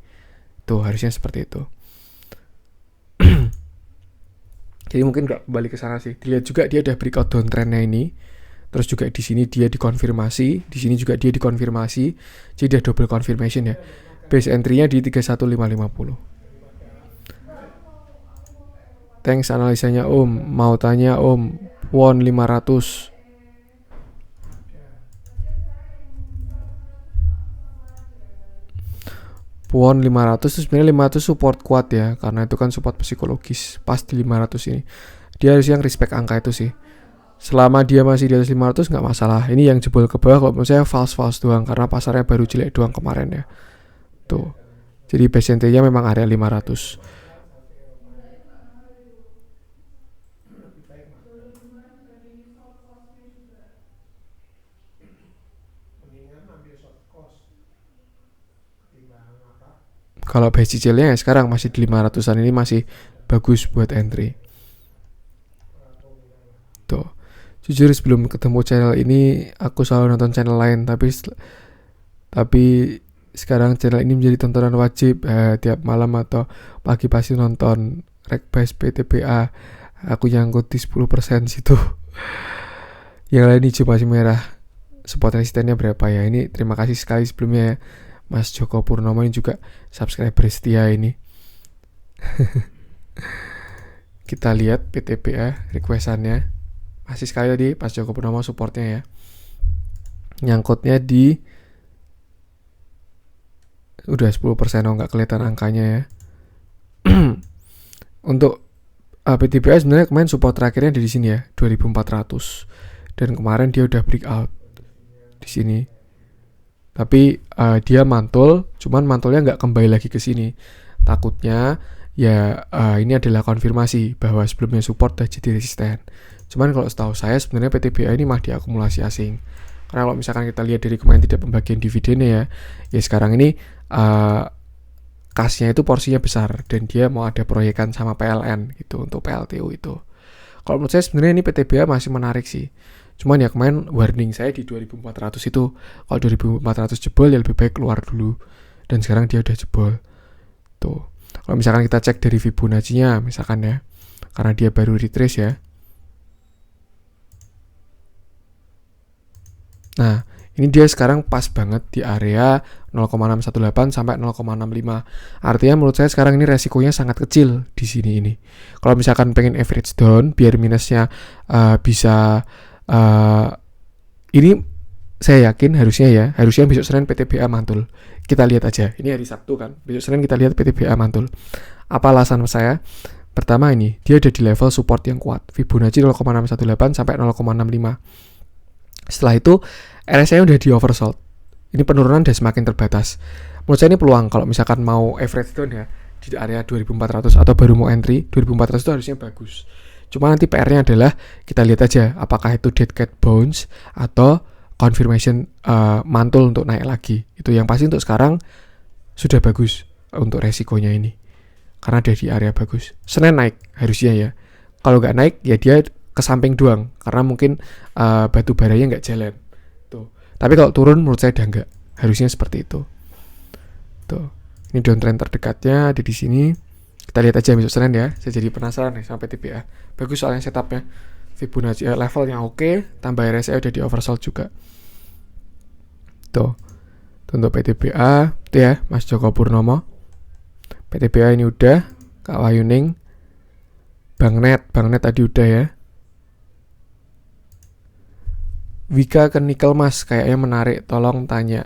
Tuh harusnya seperti itu. Jadi mungkin nggak kembali ke sana sih. Dilihat juga dia udah breakout downtrendnya ini. Terus juga di sini dia dikonfirmasi, di sini juga dia dikonfirmasi. Jadi dia double confirmation ya. Base entry-nya di 31550. Thanks analisanya Om. Mau tanya Om, won 500. Won 500 itu sebenarnya 500 support kuat ya, karena itu kan support psikologis. Pas di 500 ini dia harus yang respect angka itu sih. Selama dia masih di atas 500 nggak masalah. Ini yang jebol ke bawah kalau menurut saya false doang, karena pasarnya baru jelek doang kemarin ya. Tuh. Jadi base entry-nya memang area 500. Kalau base cicilnya ya sekarang masih di 500-an, ini masih bagus buat entry. Tuh. Jujur sebelum ketemu channel ini aku selalu nonton channel lain, tapi sekarang channel ini menjadi tontonan wajib. Tiap malam atau pagi pasti nonton Rekbase PTBA. Aku nyangkut di 10% situ. Yang lain hijau masih merah. Support resistennya berapa ya? Ini terima kasih sekali sebelumnya ya, Mas Joko Purnomo ini juga subscriber setia ini. Kita lihat PTBA requestannya. Masih sekali tadi Mas Joko Purnomo supportnya ya. Nyangkutnya di udah 10%, nggak kelihatan angkanya ya. Untuk PTBA sebenarnya kemarin support terakhirnya di sini ya, 2400. Dan kemarin dia udah breakout di sini. Tapi dia mantul, cuman mantulnya nggak kembali lagi ke sini. Takutnya ya ini adalah konfirmasi bahwa sebelumnya support udah jadi resisten. Cuman kalau setahu saya sebenarnya PTBA ini mah diakumulasi asing. Karena kalau misalkan kita lihat dari kemarin tidak pembagian dividennya ya sekarang ini kasnya itu porsinya besar dan dia mau ada proyekan sama PLN gitu untuk PLTU itu. Kalau menurut saya sebenarnya ini PTBA masih menarik sih. Cuman ya kemarin warning saya di 2400 itu, kalau 2400 jebol ya lebih baik keluar dulu. Dan sekarang dia udah jebol. Tuh. Kalau misalkan kita cek dari Fibonacci-nya misalkan ya, karena dia baru retrace ya. Nah, ini dia sekarang pas banget di area 0,618 sampai 0,65. Artinya menurut saya sekarang ini resikonya sangat kecil di sini ini. Kalau misalkan pengen average down biar minusnya bisa ini saya yakin harusnya besok Senin PTBA mantul. Kita lihat aja. Ini hari Sabtu kan. Besok Senin kita lihat PTBA mantul. Apa alasan saya? Pertama ini, dia ada di level support yang kuat. Fibonacci 0,618 sampai 0,65. Setelah itu RSI udah di oversold. Ini penurunan udah semakin terbatas. Menurut saya ini peluang kalau misalkan mau average down ya di area 2400 atau baru mau entry 2400 itu harusnya bagus. Cuma nanti PR-nya adalah kita lihat aja apakah itu dead cat bounce atau confirmation mantul untuk naik lagi. Itu yang pasti untuk sekarang sudah bagus untuk resikonya ini. Karena ada di area bagus. Senin naik harusnya ya. Kalau nggak naik ya dia ke samping doang karena mungkin batu baranya nggak jalan. Tuh. Tapi kalau turun menurut saya udah nggak. Harusnya seperti itu. Tuh. Ini downtrend terdekatnya ada di sini. Kita lihat aja besok Senin ya. Saya jadi penasaran nih sampai TBA. Bagus soalnya setupnya. Fibonacci levelnya oke, tambah RSI udah di oversold juga. Tuh. Untuk PTBA itu ya, Mas Joko Purnomo. PTBA ini udah Kak Wayuning. Bang Net tadi udah ya. Wika ke nikel mas, kayaknya menarik, tolong tanya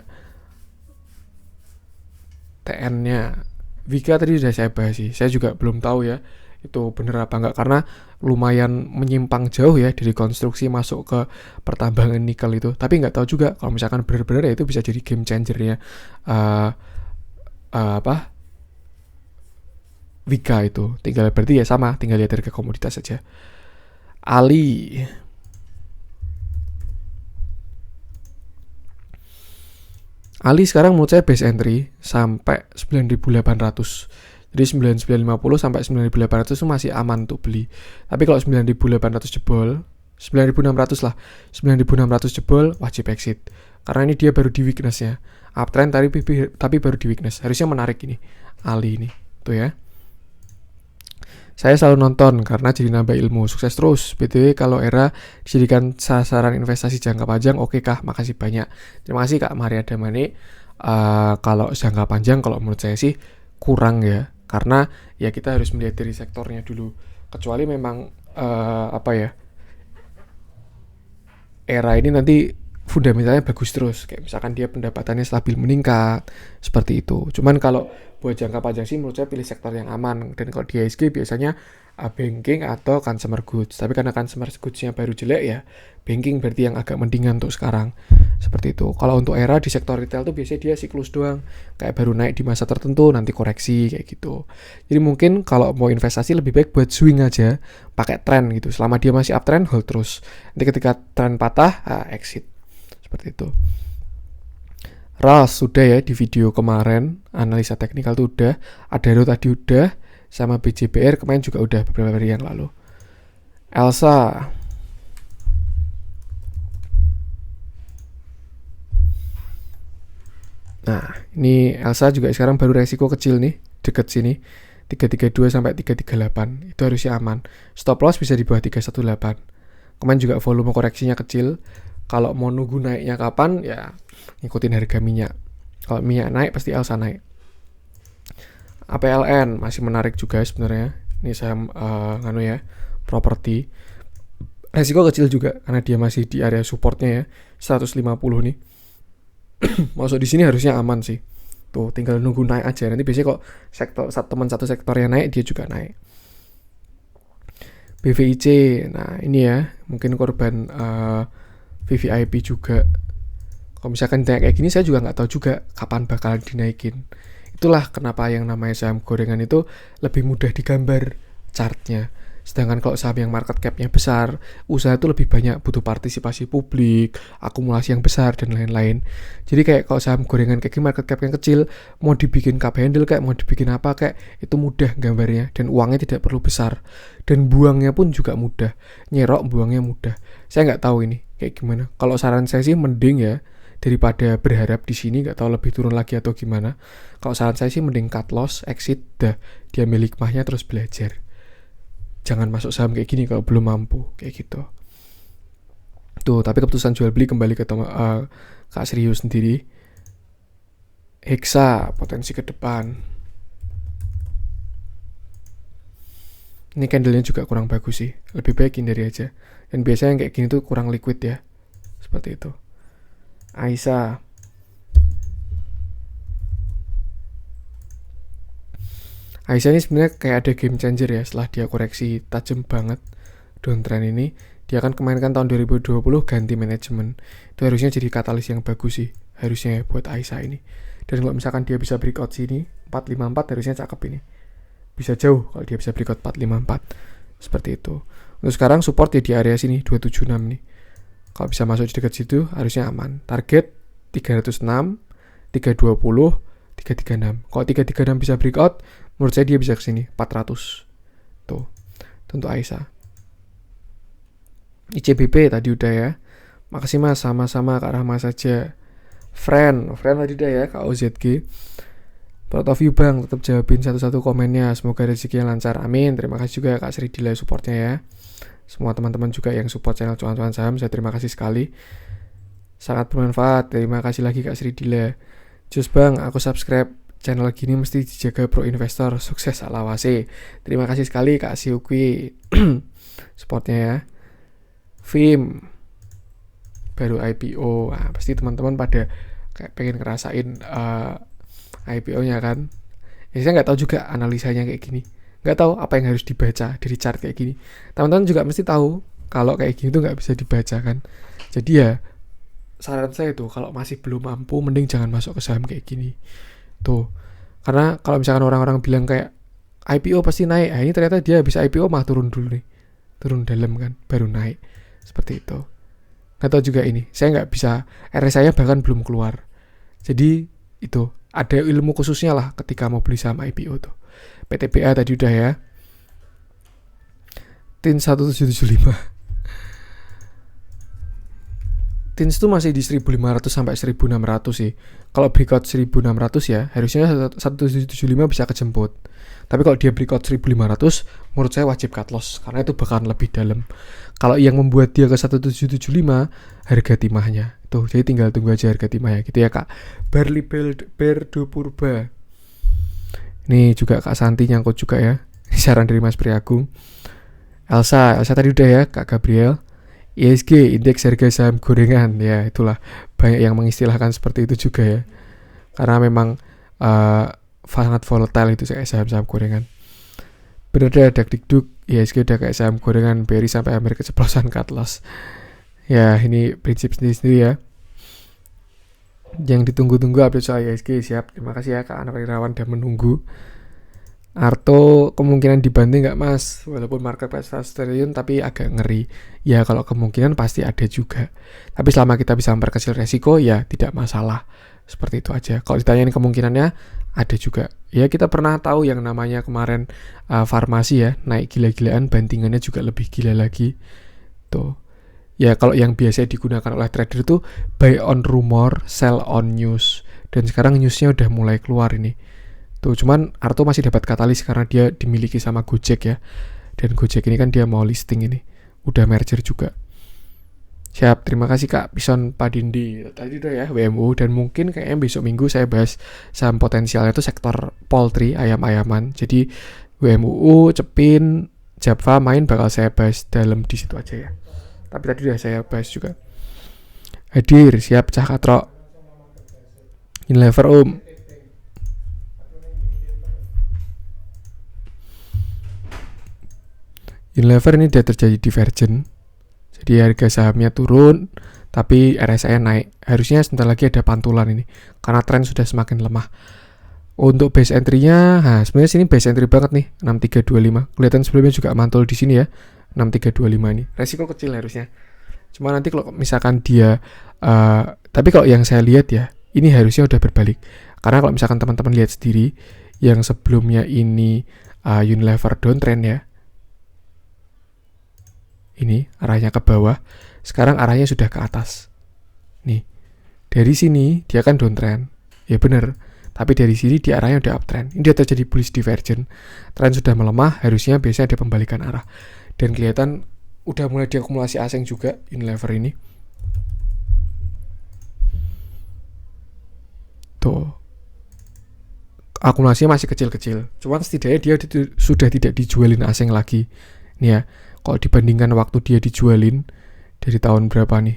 TN-nya. Wika tadi sudah saya bahas sih, saya juga belum tahu ya itu bener apa enggak, karena lumayan menyimpang jauh ya dari konstruksi masuk ke pertambangan nikel itu. Tapi nggak tahu juga kalau misalkan bener-bener ya itu bisa jadi game changer ya. Apa Wika itu tinggal berarti ya sama, tinggal lihat harga komoditas saja. Ali sekarang menurut saya base entry sampai 9.800. Jadi 9.950 sampai 9.800 itu masih aman untuk beli. Tapi kalau 9.800 jebol, 9.600 lah. 9.600 jebol wajib exit. Karena ini dia baru di weakness-nya. Uptrend tapi baru di weakness. Harusnya menarik ini. Ali ini. Tuh ya. Saya selalu nonton karena jadi nambah ilmu. Sukses terus. BTW kalau Era dijadikan sasaran investasi jangka panjang, oke kah? Makasih banyak. Terima kasih Kak Maria Damani. Kalau jangka panjang, kalau menurut saya sih kurang ya. Karena ya kita harus melihat dari sektornya dulu. Kecuali memang Era ini nanti fundamentalnya bagus terus, kayak misalkan dia pendapatannya stabil meningkat seperti itu. Cuman kalau buat jangka panjang sih menurut saya pilih sektor yang aman. Dan kalau di IHSG biasanya banking atau consumer goods. Tapi karena consumer goods-nya baru jelek ya, banking berarti yang agak mendingan untuk sekarang. Seperti itu. Kalau untuk Era di sektor retail tuh biasanya dia siklus doang, kayak baru naik di masa tertentu nanti koreksi kayak gitu. Jadi mungkin kalau mau investasi lebih baik buat swing aja, pakai tren gitu. Selama dia masih uptrend, hold terus. Nanti ketika tren patah, exit. Seperti itu. RAS sudah ya di video kemarin, analisa teknikal tuh udah, Adaro tadi udah, sama BJBR kemarin juga udah beberapa hari yang lalu. Elsa. Nah, ini Elsa juga sekarang baru resiko kecil nih, deket sini. 332 sampai 338. Itu harusnya aman. Stop loss bisa di bawah 318. Kemarin juga volume koreksinya kecil. Kalau mau nunggu naiknya kapan, ya ngikutin harga minyak. Kalau minyak naik, pasti Elsa naik. APLN masih menarik juga sebenarnya. Ini saham properti. Resiko kecil juga, karena dia masih di area supportnya ya, 150 nih. Masuk di sini harusnya aman sih. Tuh, tinggal nunggu naik aja. Nanti biasanya kok satu sektor yang naik, dia juga naik. BVIC, nah ini ya, mungkin korban VVIP juga. Kalau misalkan kayak gini saya juga nggak tahu juga kapan bakalan dinaikin. Itulah kenapa yang namanya saham gorengan itu lebih mudah digambar chartnya. Sedangkan kalau saham yang market cap-nya besar, usaha itu lebih banyak butuh partisipasi publik, akumulasi yang besar dan lain-lain. Jadi kayak kalau saham gorengan kayak gini market cap yang kecil, mau dibikin cup handle kayak mau dibikin apa kayak itu mudah gambarnya dan uangnya tidak perlu besar dan buangnya pun juga mudah. Nyerok buangnya mudah. Saya nggak tahu ini kayak gimana. Kalau saran saya sih mending ya daripada berharap di sini nggak tahu lebih turun lagi atau gimana. Kalau saran saya sih mending cut loss, exit, dia milik hikmahnya terus belajar. Jangan masuk saham kayak gini kalau belum mampu kayak gitu. Tuh, tapi keputusan jual beli kembali ke Kak Serius sendiri. Hexa potensi ke depan. Ini candlenya juga kurang bagus sih. Lebih baik hindari aja. Dan biasanya yang kayak gini tuh kurang liquid ya. Seperti itu. Aisyah. Aisyah ini sebenarnya kayak ada game changer ya setelah dia koreksi tajam banget downtrend ini. Dia kan kemarin kan tahun 2020 ganti manajemen. Itu harusnya jadi katalis yang bagus sih. Harusnya buat Aisyah ini. Dan kalau misalkan dia bisa breakout sini 454 harusnya cakep ini. Bisa jauh kalau dia bisa breakout 454. Seperti itu. Untuk sekarang support ya di area sini 276 nih. Kalau bisa masuk di dekat situ harusnya aman. Target 306, 320, 336. Kalau 336 bisa breakout, menurut saya dia bisa ke sini 400. Tuh. Tentu Aisyah. ICBP tadi udah ya. Makasih Mas, sama-sama Kak Rahma saja. Friend tadi udah ya Kak OZG. Proud of you Bang, tetap jawabin satu-satu komennya. Semoga rezekinya lancar. Amin. Terima kasih juga Kak Sri Dila supportnya ya. Semua teman-teman juga yang support channel Cuan-Cuan Saham, saya terima kasih sekali. Sangat bermanfaat. Terima kasih lagi Kak Sri Dila. Jus Bang, aku subscribe channel gini mesti dijaga bro investor, sukses ala wase. Terima kasih sekali Kak Siukwi supportnya ya. Film baru IPO, nah, pasti teman-teman pada kayak pengen ngerasain IPO-nya kan. Ya, saya nggak tahu juga analisanya kayak gini, nggak tahu apa yang harus dibaca dari chart kayak gini. Teman-teman juga mesti tahu kalau kayak gini tuh nggak bisa dibaca kan. Jadi ya saran saya tuh kalau masih belum mampu mending jangan masuk ke saham kayak gini tuh, karena kalau misalkan orang-orang bilang kayak IPO pasti naik, ini ternyata dia bisa IPO mah turun dulu nih, turun dalam kan baru naik seperti itu. Nggak tahu juga ini, saya nggak bisa, RS saya bahkan belum keluar, jadi itu ada ilmu khususnya lah ketika mau beli saham IPO tuh. PTBA tadi udah ya. TIN 1775 TINS itu masih di 1500 sampai 1600 sih. Kalau breakout 1600 ya, harusnya 1775 bisa kejemput. Tapi kalau dia breakout 1500, menurut saya wajib cut loss karena itu bakalan lebih dalam. Kalau yang membuat dia ke 1775 harga timahnya. Tuh, jadi tinggal tunggu aja harga timahnya gitu ya, Kak. Barley Berdo Purba. Ini juga Kak Santi nyangkut juga ya. Saran dari Mas Priagung. Elsa tadi udah ya, Kak Gabriel. ISG, indeks harga saham gorengan, ya itulah banyak yang mengistilahkan seperti itu juga ya, karena memang sangat volatile itu kayak saham-saham gorengan. Bener ada dikduk, ISG udah kayak saham gorengan, BRI sampai hampir keceplosan cut loss. Ya ini prinsip sendiri-sendiri ya. Yang ditunggu-tunggu update soal ISG, siap. Terima kasih ya Kak Anak Irawan udah menunggu. Arto kemungkinan dibanting nggak mas, walaupun market cap 100 triliun tapi agak ngeri ya. Kalau kemungkinan pasti ada juga, tapi selama kita bisa memperkecil resiko ya tidak masalah, seperti itu aja. Kalau ditanyain kemungkinannya ada juga ya, kita pernah tahu yang namanya kemarin farmasi ya naik gila-gilaan, bantingannya juga lebih gila lagi tuh ya. Kalau yang biasa digunakan oleh trader itu buy on rumor, sell on news, dan sekarang newsnya udah mulai keluar ini tuh. Cuman Arto masih dapat katalis karena dia dimiliki sama Gojek ya. Dan Gojek ini kan dia mau listing ini. Udah merger juga. Siap, terima kasih Kak Pison Padindi. Tadi udah ya WMU, dan mungkin kayaknya besok minggu saya bahas saham potensialnya itu sektor poultry, ayam-ayaman. Jadi WMU, Cepin, Japfa main bakal saya bahas dalam di situ aja ya. Tapi tadi udah saya bahas juga. Hadir, siap Cah Katro. Unilever Unilever ini udah terjadi divergen, jadi harga sahamnya turun tapi RSI naik. Harusnya sebentar lagi ada pantulan ini karena tren sudah semakin lemah. Untuk base entry-nya, sebenarnya sini base entry banget nih, 6325. Kelihatan sebelumnya juga mantul di sini ya, 6325 ini. Resiko kecil harusnya. Cuma nanti kalau misalkan dia tapi kalau yang saya lihat ya, ini harusnya udah berbalik. Karena kalau misalkan teman-teman lihat sendiri, yang sebelumnya ini Unilever downtrend ya, ini arahnya ke bawah, sekarang arahnya sudah ke atas. Nih, dari sini dia kan downtrend, ya bener. Tapi dari sini dia arahnya udah uptrend. Ini dia terjadi bullish divergence. Tren sudah melemah, harusnya biasanya ada pembalikan arah. Dan kelihatan udah mulai diakumulasi asing juga Unilever ini. Tuh, akumulasinya masih kecil-kecil. Cuman setidaknya dia sudah tidak dijualin asing lagi. Nih ya. Kalau dibandingkan waktu dia dijualin dari tahun berapa nih?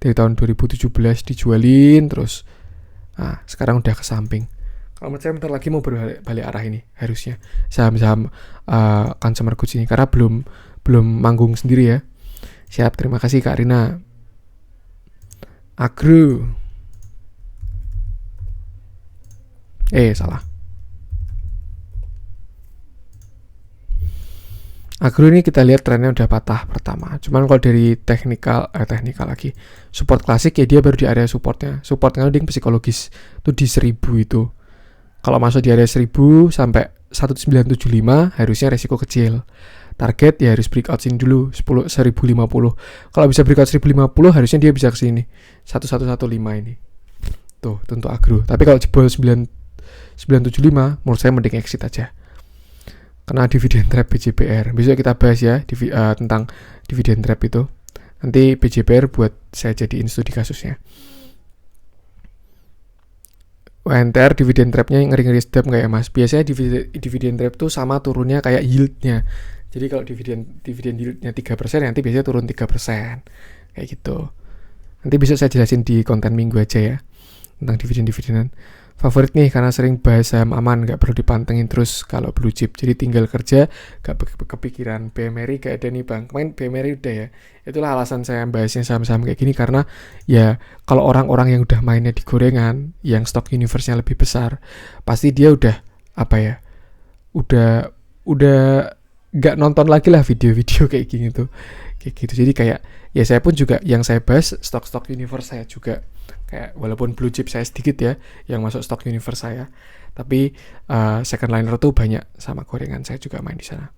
Dari tahun 2017 dijualin terus. Nah, sekarang udah ke samping. Kalau menurut saya bentar lagi mau berbalik arah ini harusnya. Saham-saham consumer goods ini karena belum manggung sendiri ya. Siap, terima kasih Kak Rina. Agro. Salah. Agro ini kita lihat trennya udah patah pertama. Cuman kalau dari teknikal lagi, support klasik ya dia baru di area supportnya. Supportnya udah psikologis itu di 1000 itu. Kalau masuk di area 1000 sampai 1975 harusnya resiko kecil. Target ya harus breakout sini dulu 1050. Kalau bisa breakout 1050 harusnya dia bisa ke sini 1115 ini. Tuh, tentu agro. Tapi kalau jebol 975 menurut saya mending exit aja. Kena dividend trap BJPR. Besok kita bahas ya tentang dividend trap itu. Nanti BJPR buat saya jadiin studi kasusnya. UNTR dividen trapnya ngeri-ngeri sedap nggak ya mas? Biasanya dividen trap tuh sama turunnya kayak yieldnya. Jadi kalau dividen yieldnya 3%, nanti biasanya turun 3%. Kayak gitu. Nanti bisa saya jelasin di konten minggu aja ya, tentang dividen-dividenan. Favorit nih karena sering bahas saham aman, gak perlu dipantengin terus kalau blue chip. Jadi tinggal kerja, gak kepikiran BMRI gak ada nih bang. Kemarin BMRI udah ya. Itulah alasan saya bahasnya saham-saham kayak gini, karena ya kalau orang-orang yang udah mainnya di gorengan, yang stock universe-nya lebih besar, pasti dia udah apa ya, udah gak nonton lagi lah video-video kayak gini tuh. Kayak gitu. Jadi kayak ya saya pun juga yang saya bahas stok-stok universe saya juga. Kayak walaupun blue chip saya sedikit ya yang masuk stok universe saya, tapi second liner tuh banyak sama gorengan saya juga main di sana.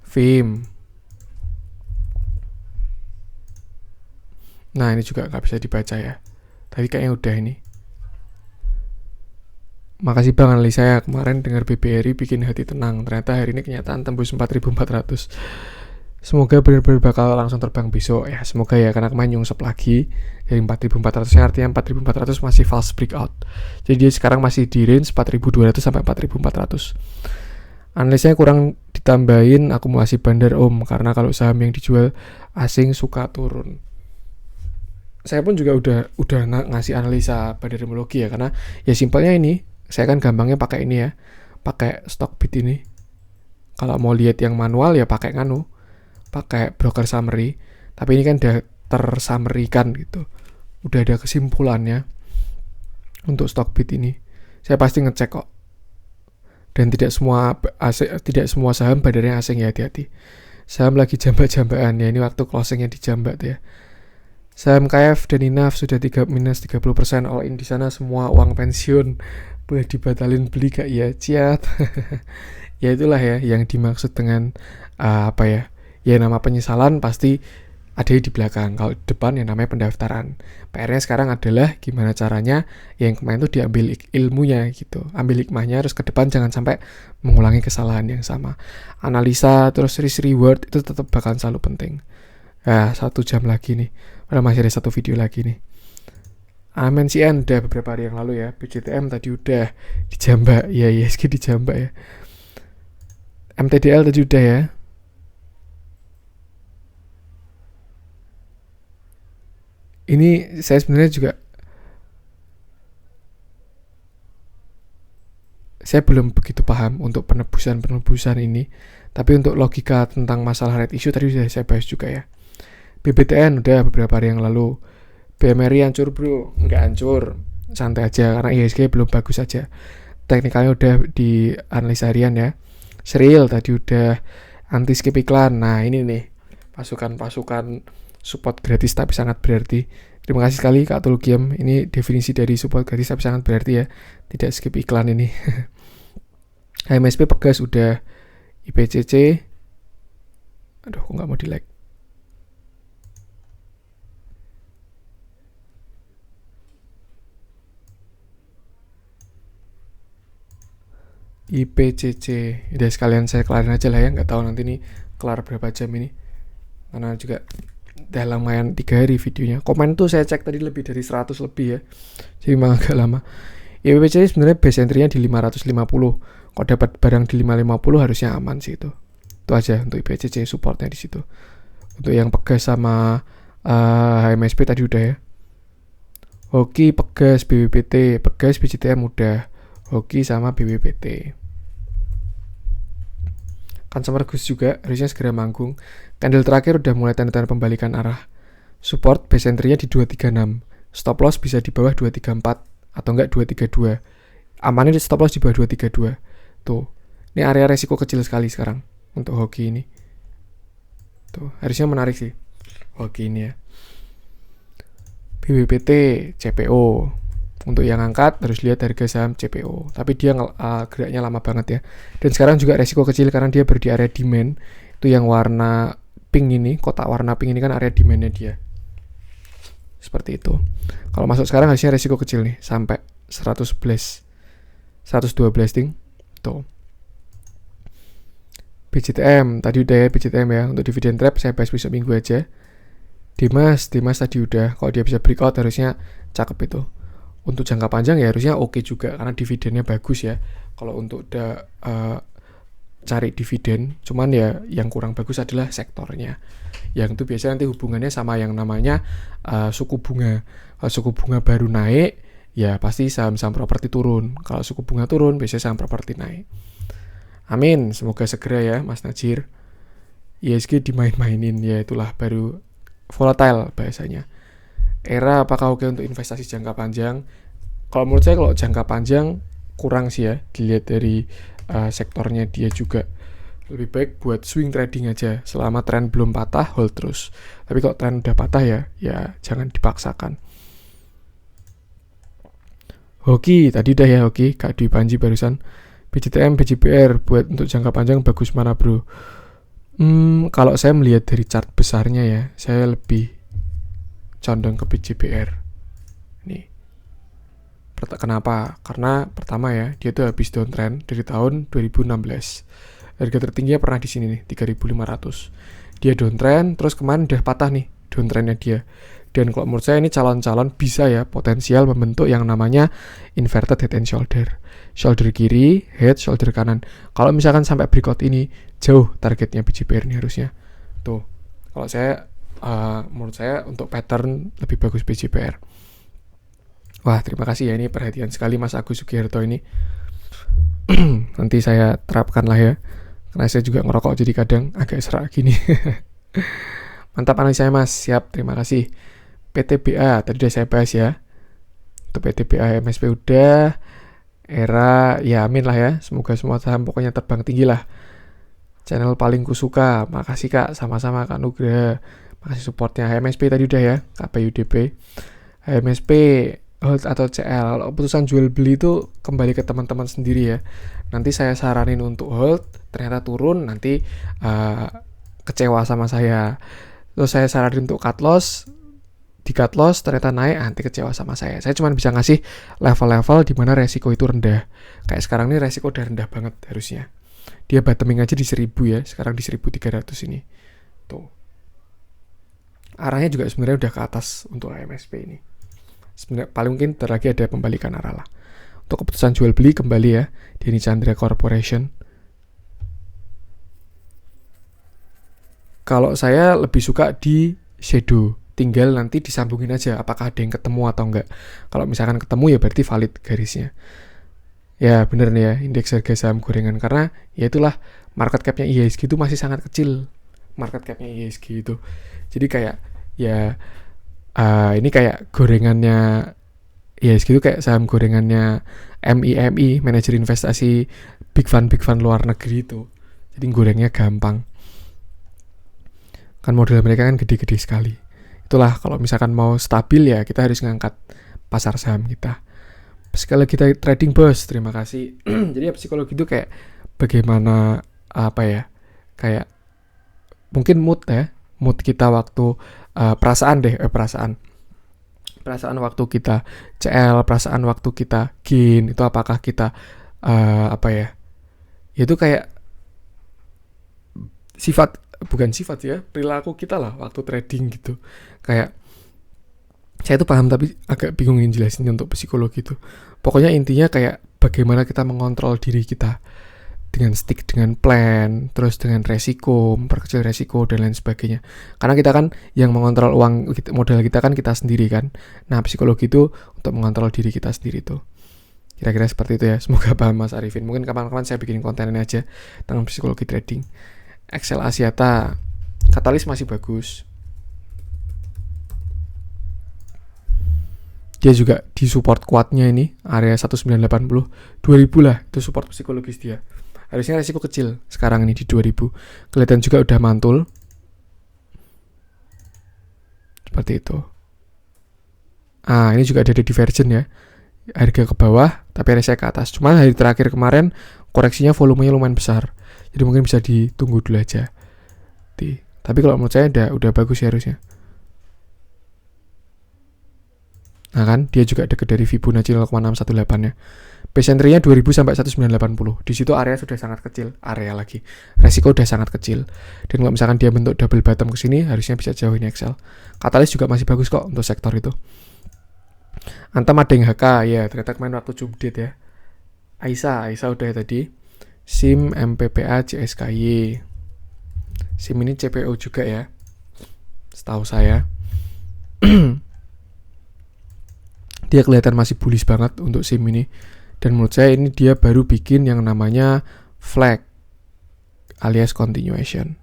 Vim. Nah ini juga nggak bisa dibaca ya. Tadi kayaknya udah ini. Makasih bang analisa saya, kemarin dengar BBRI bikin hati tenang. Ternyata hari ini kenyataan tembus 4.400. Semoga benar-benar bakal langsung terbang besok ya. Semoga ya, karena kemarin nyungsep lagi dari 4.400, artinya 4.400 masih false breakout. Jadi dia sekarang masih di range 4.200 sampai 4.400. Analisanya kurang ditambahin akumulasi bandar om, karena kalau saham yang dijual asing suka turun. Saya pun juga udah ngasih analisa bandarmologi ya, karena ya simpelnya ini, saya kan gampangnya pakai ini ya, pakai Stockbit ini. Kalau mau lihat yang manual ya pakai pakai broker summary, tapi ini kan udah tersummary-kan gitu, udah ada kesimpulannya untuk Stockbit ini. Saya pasti ngecek kok, dan tidak semua saham badarnya asing ya, hati-hati. Saham lagi jambak-jambakan ya, ini waktu closingnya dijambak tuh ya. Saham KF dan INAF sudah minus 30% all in di sana, semua uang pensiun boleh dibatalin, beli gak ya ciat. Ya itulah ya yang dimaksud dengan apa ya, ya nama penyesalan pasti ada di belakang. Kalau di depan yang namanya pendaftaran. PR-nya sekarang adalah gimana caranya yang kemarin tuh diambil ilmunya gitu, ambil hikmahnya, terus ke depan jangan sampai mengulangi kesalahan yang sama. Analisa terus risk reward itu tetap bakal selalu penting. 1 jam lagi nih, padahal masih ada 1 video lagi nih. MNCN udah beberapa hari yang lalu ya. BCTM tadi udah dijambak ya, ISG dijambak ya. MTDL tadi udah ya. Ini saya sebenarnya juga, saya belum begitu paham untuk penebusan ini, tapi untuk logika tentang masalah red issue tadi sudah saya bahas juga ya. BBTN udah beberapa hari yang lalu. BMRI hancur bro, nggak hancur, santai aja karena IHSG belum bagus aja. Teknikalnya udah di analisa harian ya. Serial tadi udah, anti skip iklan. Nah ini nih pasukan support gratis tapi sangat berarti. Terima kasih sekali Kak Tulkiem. Ini definisi dari support gratis tapi sangat berarti ya, tidak skip iklan ini. HMSP Pegas udah. IPCC, aduh kok nggak mau di like. IPCC udah, sekalian saya kelarin aja lah ya, nggak tahu nanti nih kelar berapa jam ini, karena juga udah lumayan 3 hari videonya. Komen tuh saya cek tadi lebih dari 100 lebih ya, jadi memang agak lama. IPCC sebenarnya base entry-nya di 550. Kalau dapat barang di 550 harusnya aman sih itu. Itu aja untuk IPCC, supportnya di situ. Untuk yang Pegas sama HMSP tadi udah ya. Hoki, Pegas, BWPT, Pegas, BCTM udah. Hoki sama BWPT. Consumer Goods juga harusnya segera manggung. Candle terakhir udah mulai tanda-tanda pembalikan arah. Support base entry-nya di 236. Stop loss bisa di bawah 234 atau enggak 232. Amannya di stop loss di bawah 232. Tuh. Ini area resiko kecil sekali sekarang untuk hoki ini. Tuh, harusnya menarik sih hoki ini ya. BWPT, CPO. Untuk yang angkat harus lihat harga saham CPO. Tapi dia geraknya lama banget ya. Dan sekarang juga resiko kecil karena dia berada di area demand. Itu yang warna pink ini, kotak warna pink ini kan area demandnya dia. Seperti itu. Kalau masuk sekarang harusnya resiko kecil nih, sampai 112 ting. Tuh. BCTM tadi udah ya, BCTM ya. Untuk dividend trap saya bahas besok minggu aja. Dimas tadi udah. Kalau dia bisa breakout harusnya cakep itu. untuk jangka panjang ya harusnya oke juga karena dividennya bagus ya. Kalau untuk cari dividen, cuman ya yang kurang bagus adalah sektornya. Yang itu biasanya nanti hubungannya sama yang namanya suku bunga. Kalau suku bunga baru naik, ya pasti saham-saham properti turun. Kalau suku bunga turun, biasanya saham properti naik. Amin, semoga segera ya Mas Najir. ISG dimain-mainin, ya itulah baru volatile bahasanya. Era apakah oke untuk investasi jangka panjang? Kalau menurut saya kalau jangka panjang kurang sih ya, dilihat dari sektornya dia juga. Lebih baik buat swing trading aja. Selama tren belum patah, hold terus. Tapi kalau tren udah patah ya jangan dipaksakan. Hoki, tadi udah ya Hoki, Kak Dwi Panji barusan. BCTM, BJPR buat untuk jangka panjang bagus mana bro? Kalau saya melihat dari chart besarnya ya, saya lebih condong ke BJPR. Nih. Kenapa? Karena pertama ya, dia tuh habis downtrend dari tahun 2016. Harga tertingginya pernah di sini nih, 3.500. Dia downtrend, terus kemarin udah patah nih downtrendnya dia. Dan kalau menurut saya ini calon-calon bisa ya potensial membentuk yang namanya inverted head and shoulder. Shoulder kiri, head, shoulder kanan. Kalau misalkan sampai breakout ini, jauh targetnya BJPR ini harusnya. Tuh, kalau saya, menurut saya untuk pattern lebih bagus BJPR. Wah, terima kasih ya, ini perhatian sekali Mas Agus Sugierto ini. Nanti saya terapkan lah ya. Karena saya juga ngerokok jadi kadang agak serak gini. Mantap analisa saya Mas, siap, terima kasih. PTBA, tadi udah saya bahas ya. Untuk PTBA, MSP udah. Era, ya amin lah ya. Semoga semua saham pokoknya terbang tinggi lah. Channel paling kusuka, makasih Kak, sama-sama Kak Nugra. Makasih supportnya. MSP tadi udah ya, KPUDP. MSP hold atau CL. Kalau keputusan jual beli itu kembali ke teman-teman sendiri ya. Nanti saya saranin untuk hold, ternyata turun, nanti kecewa sama saya. Terus saya saranin untuk cut loss, di cut loss ternyata naik, nanti kecewa sama saya. Saya cuma bisa ngasih level-level di mana resiko itu rendah. Kayak sekarang ini resiko udah rendah banget harusnya. Dia bottoming aja di 1000 ya, sekarang di 1300 ini. Tuh. Arahnya juga sebenarnya udah ke atas untuk MSP ini. Sebenarnya paling mungkin lagi ada pembalikan arah lah. Untuk keputusan jual beli kembali ya, Denny Chandra Corporation. Kalau saya lebih suka di shadow, tinggal nanti disambungin aja apakah ada yang ketemu atau enggak. Kalau misalkan ketemu ya berarti valid garisnya. Ya bener nih ya, indeks harga saham gorengan, karena ya itulah market capnya IHSG itu masih sangat kecil. Market capnya IHSG itu. Jadi kayak ya ini kayak gorengannya IHSG itu kayak saham gorengannya MIMI, manajer investasi big fund luar negeri itu. Jadi gorengnya gampang. Kan modal mereka kan gede-gede sekali. Itulah kalau misalkan mau stabil ya kita harus ngangkat pasar saham kita. Sekali kita trading bos, terima kasih. Jadi ya psikologi itu kayak bagaimana apa ya, kayak mungkin mood kita waktu perasaan waktu kita CL, perasaan waktu kita gain, itu apakah kita apa ya, itu kayak bukan sifat ya, perilaku kita lah waktu trading gitu. Kayak saya tuh paham tapi agak bingung jelasinnya untuk psikologi itu. Pokoknya intinya kayak bagaimana kita mengontrol diri kita dengan stick dengan plan, terus dengan resiko, memperkecil resiko dan lain sebagainya. Karena kita kan yang mengontrol uang modal kita kan kita sendiri kan. Nah, psikologi itu untuk mengontrol diri kita sendiri tuh. Kira-kira seperti itu ya. Semoga paham Mas Arifin. Mungkin kapan-kapan saya bikin konten ini aja tentang psikologi trading. Excel Asiata, Katalis masih bagus. Dia juga di support kuatnya ini, area 1980, 2000 lah, itu support psikologis dia. Harusnya resiko kecil, sekarang ini di 2000. Kelihatan juga udah mantul. Seperti itu. Ini juga ada divergen ya. Harga ke bawah, tapi RSI ke atas. Cuma hari terakhir kemarin, koreksinya volumenya lumayan besar. Jadi mungkin bisa ditunggu dulu aja. Tapi kalau menurut saya udah bagus ya harusnya. Nah kan, dia juga dekat dari Fibonacci 0,618-nya. Base entry-nya 2000 sampai 1980. Di situ area sudah sangat kecil, area lagi. Resiko udah sangat kecil. Dan kalau misalkan dia bentuk double bottom ke sini, harusnya bisa jauhin Excel. Katalis juga masih bagus kok untuk sektor itu. Antam ada yang HK ya, ternyata kemarin waktu update ya. Aisyah udah ya tadi. SIM MPPA CSKY. SIM ini CPO juga ya, setahu saya. Dia kelihatan masih bullish banget untuk SIM ini. Dan menurut saya ini dia baru bikin yang namanya flag alias continuation.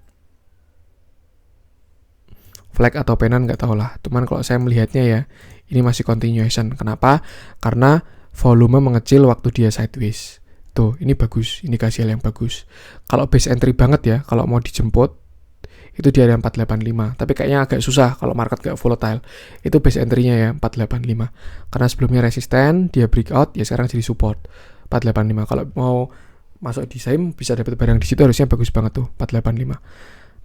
Flag atau penan nggak tahu lah. Cuman kalau saya melihatnya ya, ini masih continuation. Kenapa? Karena volume mengecil waktu dia sideways. Tuh, ini bagus, indikasi hal yang bagus. Kalau base entry banget ya, kalau mau dijemput, itu di area 485. Tapi kayaknya agak susah kalau market gak volatile. Itu base entry-nya ya, 485. Karena sebelumnya resisten, dia breakout, ya sekarang jadi support. 485. Kalau mau masuk di saham, bisa dapat barang di situ, harusnya bagus banget tuh, 485.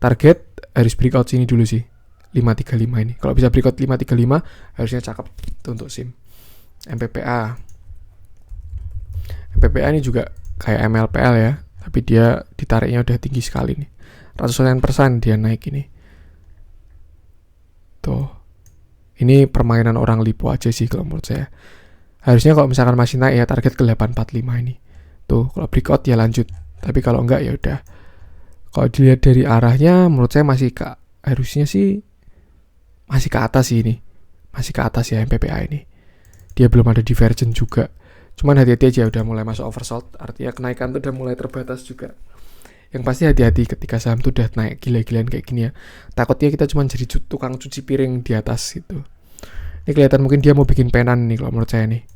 Target harus breakout sini dulu sih, 535 ini. Kalau bisa breakout 535, harusnya cakep tuh untuk SIM. MPPA ini juga kayak MLPL ya, tapi dia ditariknya udah tinggi sekali nih. Ratusan persen dia naik ini. Tuh. Ini permainan orang lipo aja sih kalau menurut saya. Harusnya kalau misalkan masih naik ya target ke 845 ini. Tuh, kalau breakout ya lanjut. Tapi kalau enggak ya udah. Kalau dilihat dari arahnya menurut saya harusnya sih masih ke atas sih ini. Masih ke atas ya MPPA ini. Dia belum ada divergent juga. Cuman hati-hati aja udah mulai masuk oversold. Artinya kenaikan tuh udah mulai terbatas juga. Yang pasti hati-hati ketika saham tuh udah naik gila-gilaan kayak gini ya. Takutnya kita cuma jadi tukang cuci piring di atas gitu. Ini kelihatan mungkin dia mau bikin penan nih kalau menurut saya nih.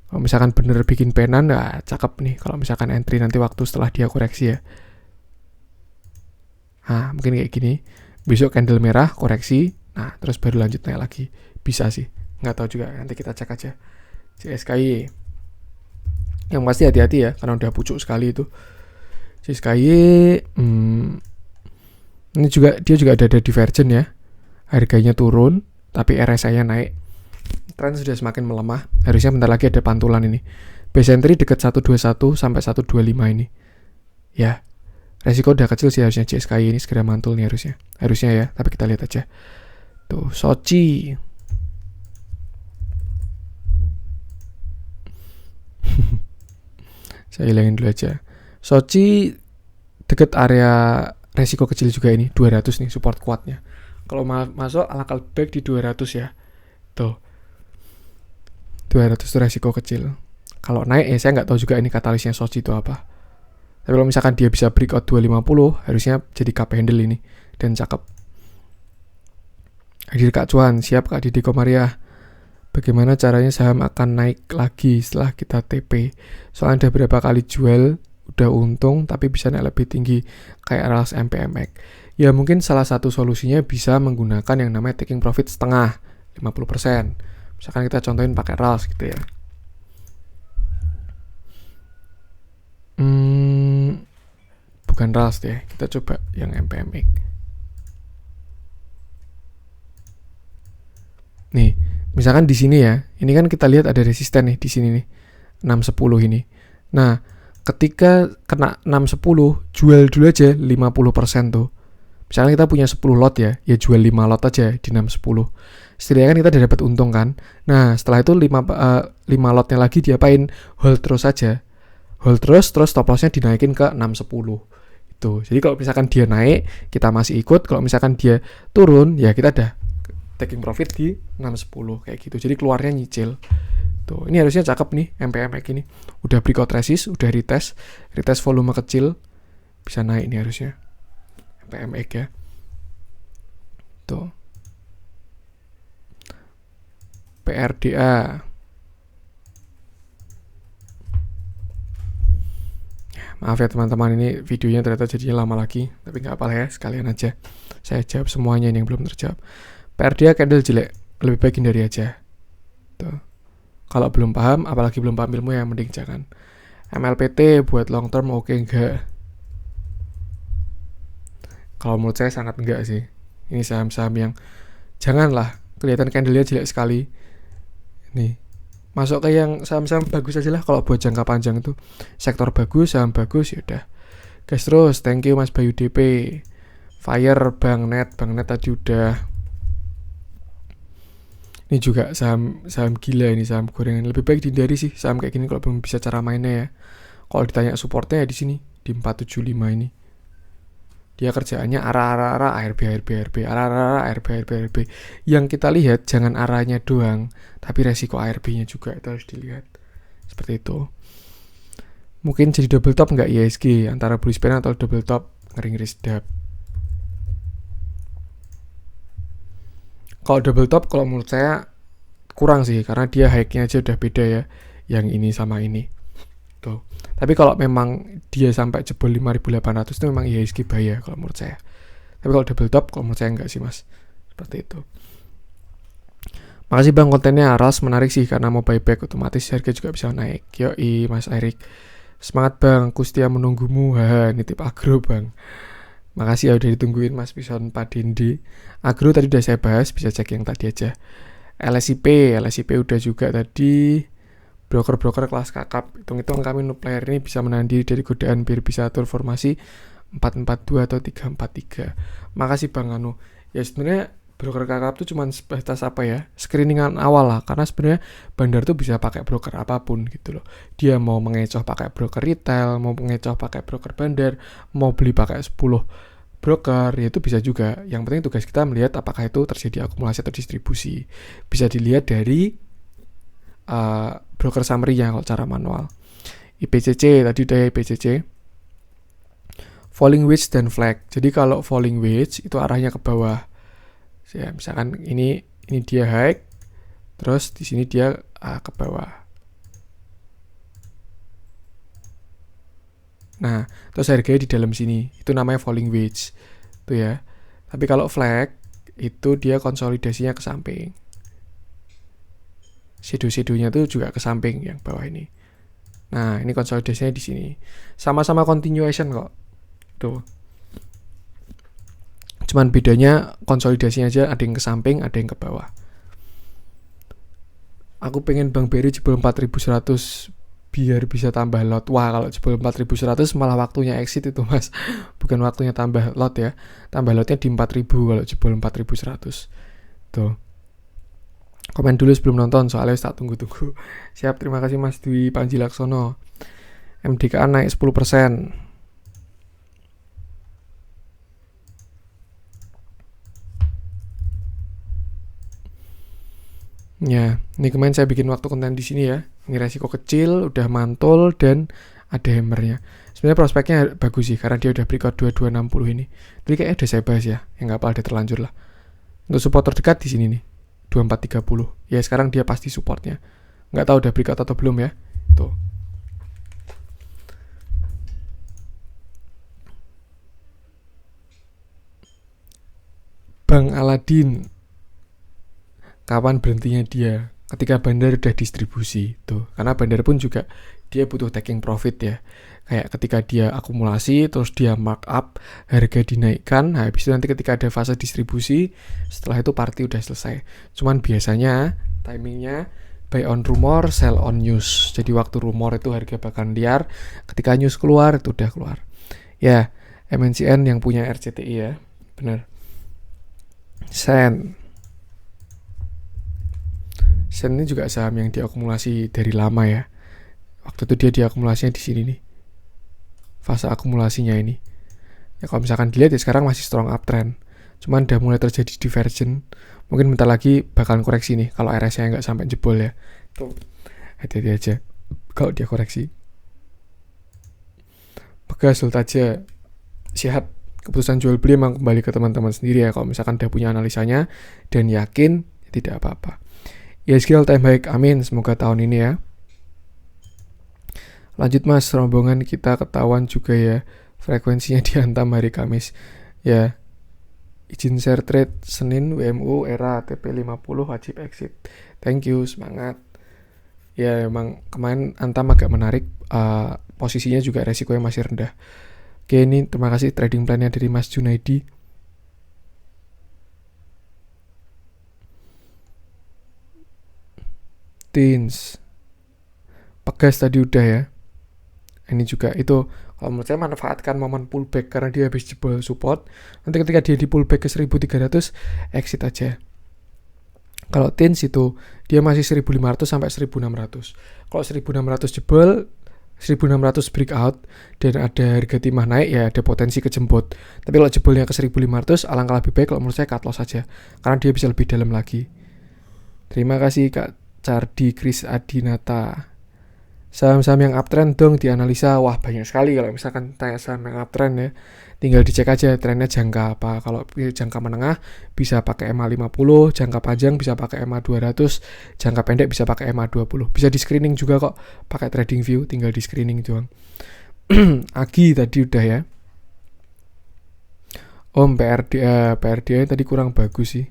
Kalau misalkan bener bikin penan, nah cakep nih. Kalau misalkan entry nanti waktu setelah dia koreksi ya. Nah, mungkin kayak gini. Besok candle merah, koreksi. Nah, terus baru lanjut naik lagi. Bisa sih. Nggak tahu juga, nanti kita cek aja. CSKY. Yang pasti hati-hati ya, karena udah pucuk sekali itu. CSKY, ini juga dia juga ada divergent ya. Harganya turun, tapi RSI-nya naik. Tren sudah semakin melemah. Harusnya bentar lagi ada pantulan ini. Base entry dekat 121 sampai 125 ini. Ya, resiko udah kecil sih harusnya CSKY ini segera mantul nih harusnya. Harusnya ya, tapi kita lihat aja. Tuh, Sochi. Saya hilangin dulu aja. Sochi deket area resiko kecil juga ini, 200 nih support kuatnya. Kalau masuk alangkah baik di 200 ya. Tuh. 200 itu resiko kecil. Kalau naik ya saya nggak tahu juga ini katalisnya Sochi itu apa. Tapi kalau misalkan dia bisa breakout 250, harusnya jadi cup handle ini dan cakep. Hadir Kak Cuan, siap Kak Didi Komariah. Bagaimana caranya saham akan naik lagi setelah kita TP? Soalnya ada berapa kali jual, udah untung, tapi bisa naik lebih tinggi, kayak RALS MPMX. Ya mungkin salah satu solusinya bisa menggunakan yang namanya taking profit setengah, 50%. Misalkan kita contohin pakai RALS gitu ya. Bukan RALS deh, kita coba yang MPMX. Nih, misalkan di sini ya, ini kan kita lihat ada resisten nih di sini nih, 610 ini. Nah, ketika kena 610, jual dulu aja 50% tuh. Misalnya kita punya 10 lot ya jual 5 lot aja di 610. Setidaknya kan kita udah dapat untung kan. Nah, setelah itu 5 lotnya lagi diapain? Hold terus aja. Hold terus stop lossnya dinaikin ke 610. Itu. Jadi kalau misalkan dia naik, kita masih ikut. Kalau misalkan dia turun, ya kita udah taking profit di 610 kayak gitu. Jadi keluarnya nyicil. Tuh, ini harusnya cakep nih MPMX ini. Udah breakout resist, udah retest volume kecil, bisa naik nih harusnya. MPMX ya. Tuh. PRDA. Maaf ya teman-teman, ini videonya ternyata jadinya lama lagi, tapi nggak apa-apa ya, sekalian aja saya jawab semuanya yang belum terjawab. PRDA candle jelek, lebih baik hindari aja. Tuh. Kalau belum paham, apalagi belum paham ilmu, yang mending jangan. MLPT buat long term oke enggak? Kalau menurut saya sangat enggak sih. Ini saham-saham yang janganlah, kelihatan candle-nya jelek sekali. Nih, masuk ke yang saham-saham bagus aja lah kalau buat jangka panjang itu. Sektor bagus, saham bagus, yaudah. Guys, terus thank you Mas Bayu DP. Fire, Bang Net tadi udah. Ini juga saham gila, ini saham gorengan. Lebih baik dihindari sih saham kayak gini kalau belum bisa cara mainnya ya. Kalau ditanya supportnya ya di sini di 475 ini. Dia kerjaannya arah ARB, arah ARB. Yang kita lihat jangan arahnya doang, tapi resiko ARB-nya juga itu harus dilihat. Seperti itu. Mungkin jadi double top nggak IHSG antara bullish band atau double top, ngeri-ngeri sedap. Kalau double top kalau menurut saya kurang sih, karena dia high-nya aja udah beda ya, yang ini sama ini tuh. Tapi kalau memang dia sampai jebol 5.800 itu memang IHSG bahaya kalau menurut saya. Tapi kalau double top kalau menurut saya enggak sih mas, seperti itu. Makasih bang, kontennya Aras menarik sih, karena mau buyback otomatis harga juga bisa naik. Yoi mas Erik, semangat bang, aku setia menunggumu. Haha, nitip agro bang. Makasih ya udah ditungguin mas Pison Padindi. Agro tadi udah saya bahas, bisa cek yang tadi aja. LSIP udah juga tadi. Broker-broker kelas kakap, hitung-hitung kami noob player ini bisa menahan diri dari godaan biar bisa atur formasi 4-4-2 atau 3-4-3. Makasih bang Anu. Ya sebenarnya broker kakap tuh cuma sebatas apa ya, screeningan awal lah, karena sebenarnya bandar tuh bisa pakai broker apapun gitu loh. Dia mau mengecoh pakai broker retail, mau mengecoh pakai broker bandar, mau beli pakai 10 broker, ya itu bisa juga. Yang penting tugas kita melihat apakah itu terjadi akumulasi atau distribusi. Bisa dilihat dari broker summary-nya kalau cara manual. IPCC tadi udah IPCC. Falling wedge dan flag. Jadi kalau falling wedge itu arahnya ke bawah. Ya, misalkan ini dia high, terus di sini dia ke bawah. Nah, terus harganya di dalam sini. Itu namanya falling wedge. Tuh ya. Tapi kalau flag itu dia konsolidasinya ke samping. Shadow-nya tuh juga ke samping yang bawah ini. Nah, ini konsolidasinya di sini. Sama-sama continuation kok. Tuh. Cuman bedanya konsolidasinya aja ada yang ke samping, ada yang ke bawah. Aku pengen Bang Beri jebol 4100 biar bisa tambah lot. Wah, kalau jebol 4100 malah waktunya exit itu, Mas. Bukan waktunya tambah lot ya. Tambah lotnya di 4000 kalau jebol 4100. Tuh. Komen dulu sebelum nonton, soalnya tak tunggu-tunggu. Siap, terima kasih Mas Dwi Panji Laksono. MDKA naik 10%. Ya, ini kemarin saya bikin waktu konten di sini ya. Ini resiko kecil, udah mantul dan ada hammernya. Sebenarnya prospeknya bagus sih karena dia udah breakout 2260 ini. Jadi kayaknya udah saya bahas ya. Yang nggak apa ada terlanjur lah. Untuk support terdekat di sini nih. 2430. Ya sekarang dia pasti supportnya. Nggak tahu udah breakout atau belum ya. Tuh. Bang Aladin. Kapan berhentinya dia? Ketika bandar udah distribusi tuh. Karena bandar pun juga dia butuh taking profit ya. Kayak ketika dia akumulasi terus dia markup, harga dinaikkan, nah habis itu nanti ketika ada fase distribusi, setelah itu party udah selesai. Cuman biasanya timingnya buy on rumor, sell on news. Jadi waktu rumor itu harga bakal liar, ketika news keluar itu udah keluar. Ya, MNCN yang punya RCTI ya, bener. Sen ini juga saham yang diakumulasi dari lama ya. Waktu itu dia diakumulasinya di sini nih. Fase akumulasinya ini. Ya kalau misalkan dilihat ya sekarang masih strong uptrend. Cuman udah mulai terjadi divergent. Mungkin bentar lagi bakalan koreksi nih kalau RSI-nya nggak sampai jebol ya. Tuh. Hati-hati aja kalau dia koreksi. Pegas aja. Siap. Keputusan jual beli emang kembali ke teman-teman sendiri ya. Kalau misalkan udah punya analisanya dan yakin ya tidak apa-apa. IHSG all time high, amin. Semoga tahun ini ya. Lanjut mas, rombongan kita ketahuan juga ya. Frekuensinya dihantam hari Kamis. Ya, izin share trade Senin, WMU, era TP50, wajib exit. Thank you, semangat. Ya, emang kemarin Antam agak menarik. Posisinya juga resikonya masih rendah. Oke, ini terima kasih trading plan-nya dari Mas Junaidi. Teens. Pegas tadi udah ya. Ini juga itu kalau menurut saya manfaatkan momen pullback karena dia habis jebol support. Nanti ketika dia di pullback ke 1300 exit aja. Kalau Teens itu dia masih 1500 sampai 1600. Kalau 1600 jebol, 1600 breakout dan ada harga timah naik, ya ada potensi kejemput. Tapi kalau jebolnya ke 1500, alangkah lebih baik kalau menurut saya cut loss saja, karena dia bisa lebih dalam lagi. Terima kasih Kak Cardi Kris Adinata. Saham-saham yang uptrend dong dianalisa. Wah, banyak sekali kalau misalkan tanya saham yang uptrend ya. Tinggal dicek aja trennya jangka apa. Kalau jangka menengah bisa pakai EMA 50, jangka panjang bisa pakai EMA 200, jangka pendek bisa pakai EMA 20. Bisa di screening juga kok pakai trading view, tinggal di screening doang. Agi tadi udah ya. Om PRDA tadi kurang bagus sih.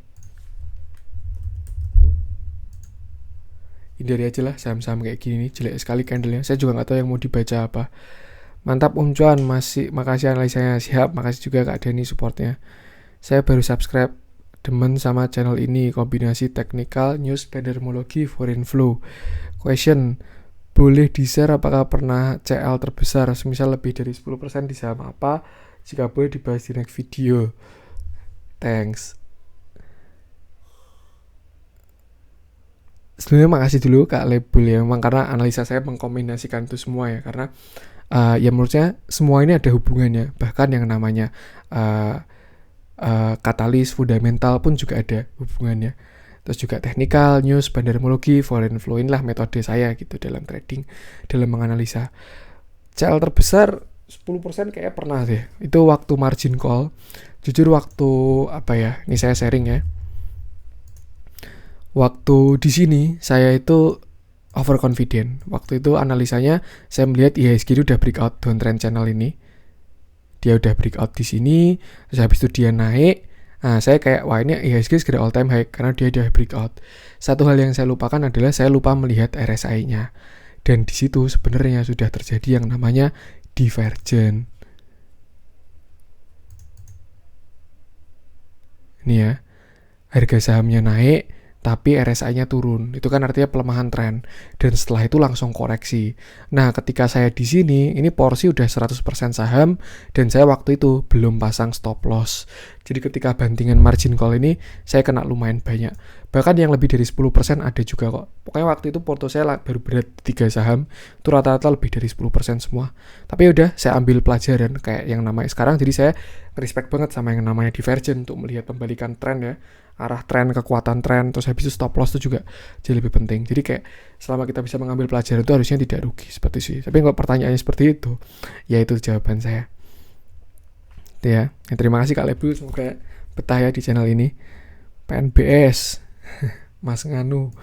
Hindari aja lah saham-saham kayak gini nih, jelek sekali candlenya. Saya juga nggak tahu yang mau dibaca apa. Mantap Om Cuan, makasih analisanya. Siap, makasih juga Kak Denny supportnya. Saya baru subscribe, demen sama channel ini, kombinasi technical, news, dermologi, foreign flow. Question, boleh di-share apakah pernah CL terbesar, semisal lebih dari 10% di saham apa? Jika boleh dibahas di next video. Thanks. Sebenarnya makasih dulu Kak Label ya, memang karena analisa saya mengkombinasikan itu semua ya, karena ya menurut saya semua ini ada hubungannya, bahkan yang namanya katalis, fundamental pun juga ada hubungannya. Terus juga technical, news, bandarmologi, foreign flow, inilah metode saya gitu dalam trading, dalam menganalisa. CL terbesar 10% kayak pernah deh, itu waktu margin call. Jujur waktu ini saya sharing ya. Waktu di sini saya itu overconfident. Waktu itu analisanya saya melihat IHSG itu udah breakout downtrend channel ini. Dia udah breakout di sini, terus habis itu dia naik. Nah, saya kayak wah ini IHSG segera all time high karena dia udah breakout. Satu hal yang saya lupakan adalah saya lupa melihat RSI-nya. Dan di situ sebenarnya sudah terjadi yang namanya divergence. Ini ya. Harga sahamnya naik, tapi RSI-nya turun. Itu kan artinya pelemahan tren. Dan setelah itu langsung koreksi. Nah, ketika saya di sini, ini porsi udah 100% saham, dan saya waktu itu belum pasang stop loss. Jadi ketika bantingan margin call ini, saya kena lumayan banyak. Bahkan yang lebih dari 10% ada juga kok. Pokoknya waktu itu porto saya baru berat 3 saham, itu rata-rata lebih dari 10% semua. Tapi udah, saya ambil pelajaran kayak yang namanya sekarang, jadi saya respect banget sama yang namanya divergence untuk melihat pembalikan tren ya. Arah tren, kekuatan tren, terus habis itu stop loss itu juga jadi lebih penting. Jadi kayak selama kita bisa mengambil pelajaran itu harusnya tidak rugi seperti sih. Tapi kalau pertanyaannya seperti itu, ya itu jawaban saya. Itu ya. Terima kasih Kak Lebu, semoga betah ya di channel ini. PNBS, Mas Nganu.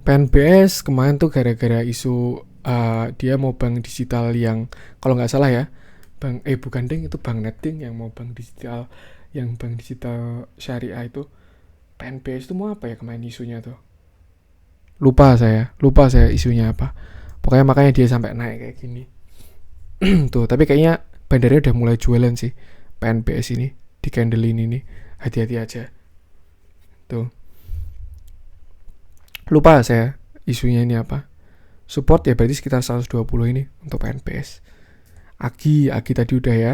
PNBS kemarin tuh gara-gara isu dia mau bank digital yang kalau nggak salah ya, bukan ding, itu bank net ding yang mau bank digital, yang bank digital syariah itu. PNBS itu mau apa ya kemarin isunya tuh, lupa saya isunya apa. Pokoknya makanya dia sampai naik kayak gini. Tuh, tapi kayaknya bandarnya udah mulai jualan sih PNBS ini di candle ini nih. Hati-hati aja. Tuh, lupa saya isunya ini apa. Support ya berarti sekitar 120 ini untuk PNBS. Agi tadi udah ya.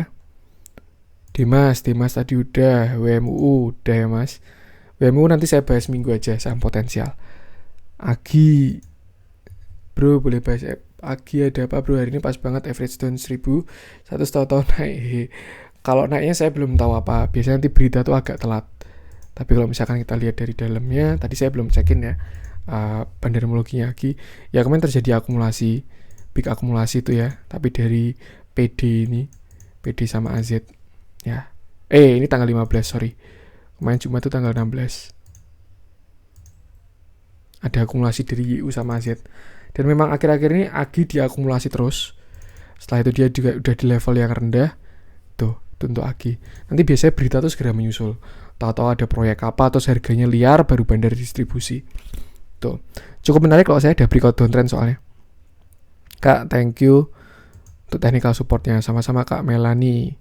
Dimas tadi udah. WMU udah ya Mas. WMU nanti saya bahas minggu aja, saham potensial. Agi, bro boleh bahas Agi ada apa bro, hari ini pas banget average down 1000, satu tahun naik. Kalau naiknya saya belum tahu apa, biasanya nanti berita tuh agak telat. Tapi kalau misalkan kita lihat dari dalamnya, tadi saya belum cekin ya bandarmologinya Agi. Ya kemarin terjadi akumulasi, big akumulasi itu ya, tapi dari PD sama AZ ya. Ini tanggal 15, sorry. Kemarin Jumat itu tanggal 16. Ada akumulasi dari YU sama AZ. Dan memang akhir-akhir ini Agi diakumulasi terus. Setelah itu dia juga udah di level yang rendah. Tuh, itu untuk Agi. Nanti biasanya berita tuh segera menyusul. Tahu-tahu ada proyek apa, terus harganya liar, baru bandar distribusi. Tuh, cukup menarik kalau saya ada breakout downtrend soalnya. Kak, thank you untuk technical supportnya. Sama-sama Kak Melani.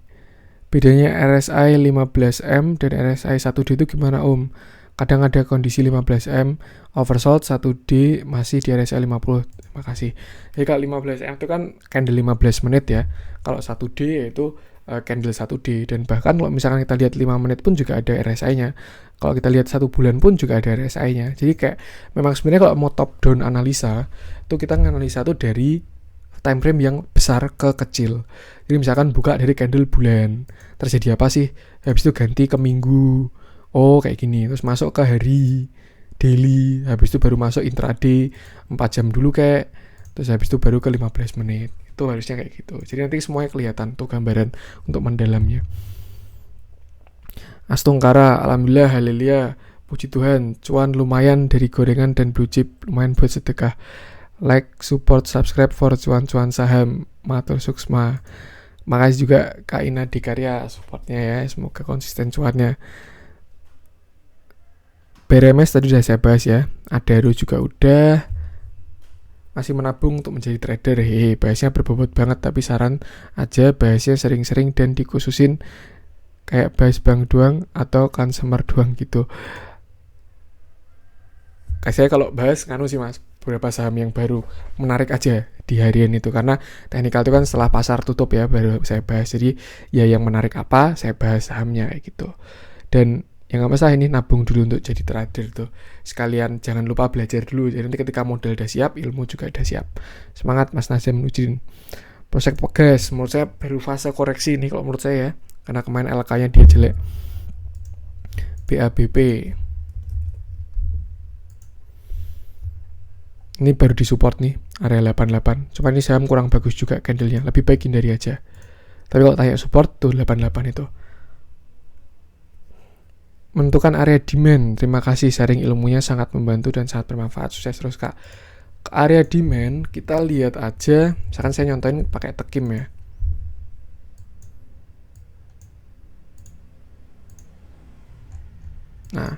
Bedanya RSI 15M dan RSI 1D itu gimana Om? Kadang ada kondisi 15M oversold, 1D masih di RSI 50. Terima kasih. Jadi kalau 15M itu kan candle 15 menit ya. Kalau 1D itu candle 1D, dan bahkan kalau misalkan kita lihat 5 menit pun juga ada RSI-nya. Kalau kita lihat 1 bulan pun juga ada RSI-nya. Jadi kayak memang sebenarnya kalau mau top down analisa, itu kita nganalisa tuh dari time frame yang besar ke kecil. Jadi misalkan buka dari candle bulan, terjadi apa sih? Habis itu ganti ke minggu. Oh, kayak gini. Terus masuk ke hari, daily. Habis itu baru masuk intraday 4 jam dulu kayak. Terus habis itu baru ke 15 menit. Itu harusnya kayak gitu. Jadi nanti semuanya kelihatan tuh gambaran untuk mendalamnya. Astungkara, alhamdulillah, haleluya, puji Tuhan, cuan lumayan dari gorengan dan blue chip, lumayan buat sedekah. Like, support, subscribe for cuan-cuan saham, matur suksma. Makasih juga Kak Ina Dikarya supportnya ya, semoga konsisten cuannya. BRMS tadi udah saya bahas ya, Adaro juga udah. Masih menabung untuk menjadi trader, bahasnya berbobot banget, tapi saran aja bahasnya sering-sering dan dikhususin kayak bahas bank doang atau consumer doang gitu. Kayak saya kalau bahas nganu sih mas, beberapa saham yang baru menarik aja di harian itu, karena teknikal itu kan setelah pasar tutup ya baru saya bahas. Jadi ya yang menarik apa saya bahas sahamnya kayak gitu. Dan yang nggak masalah ini nabung dulu untuk jadi trader tuh. Sekalian jangan lupa belajar dulu. Jadi nanti ketika modal udah siap, ilmu juga udah siap. Semangat Mas Nazim Nujin. Prospek Pegas menurut saya baru fase koreksi ini kalau menurut saya ya, karena kemarin LK-nya dia jelek. BABP ini baru disupport nih, area 88. Cuma ini saham kurang bagus juga candlenya, lebih baik hindari aja. Tapi kalau tanya support tuh 88 itu. Menentukan area demand. Terima kasih, sharing ilmunya sangat membantu dan sangat bermanfaat. Sukses terus Kak. Ke area demand kita lihat aja, misalkan saya nyontoin pakai tekim ya. Nah,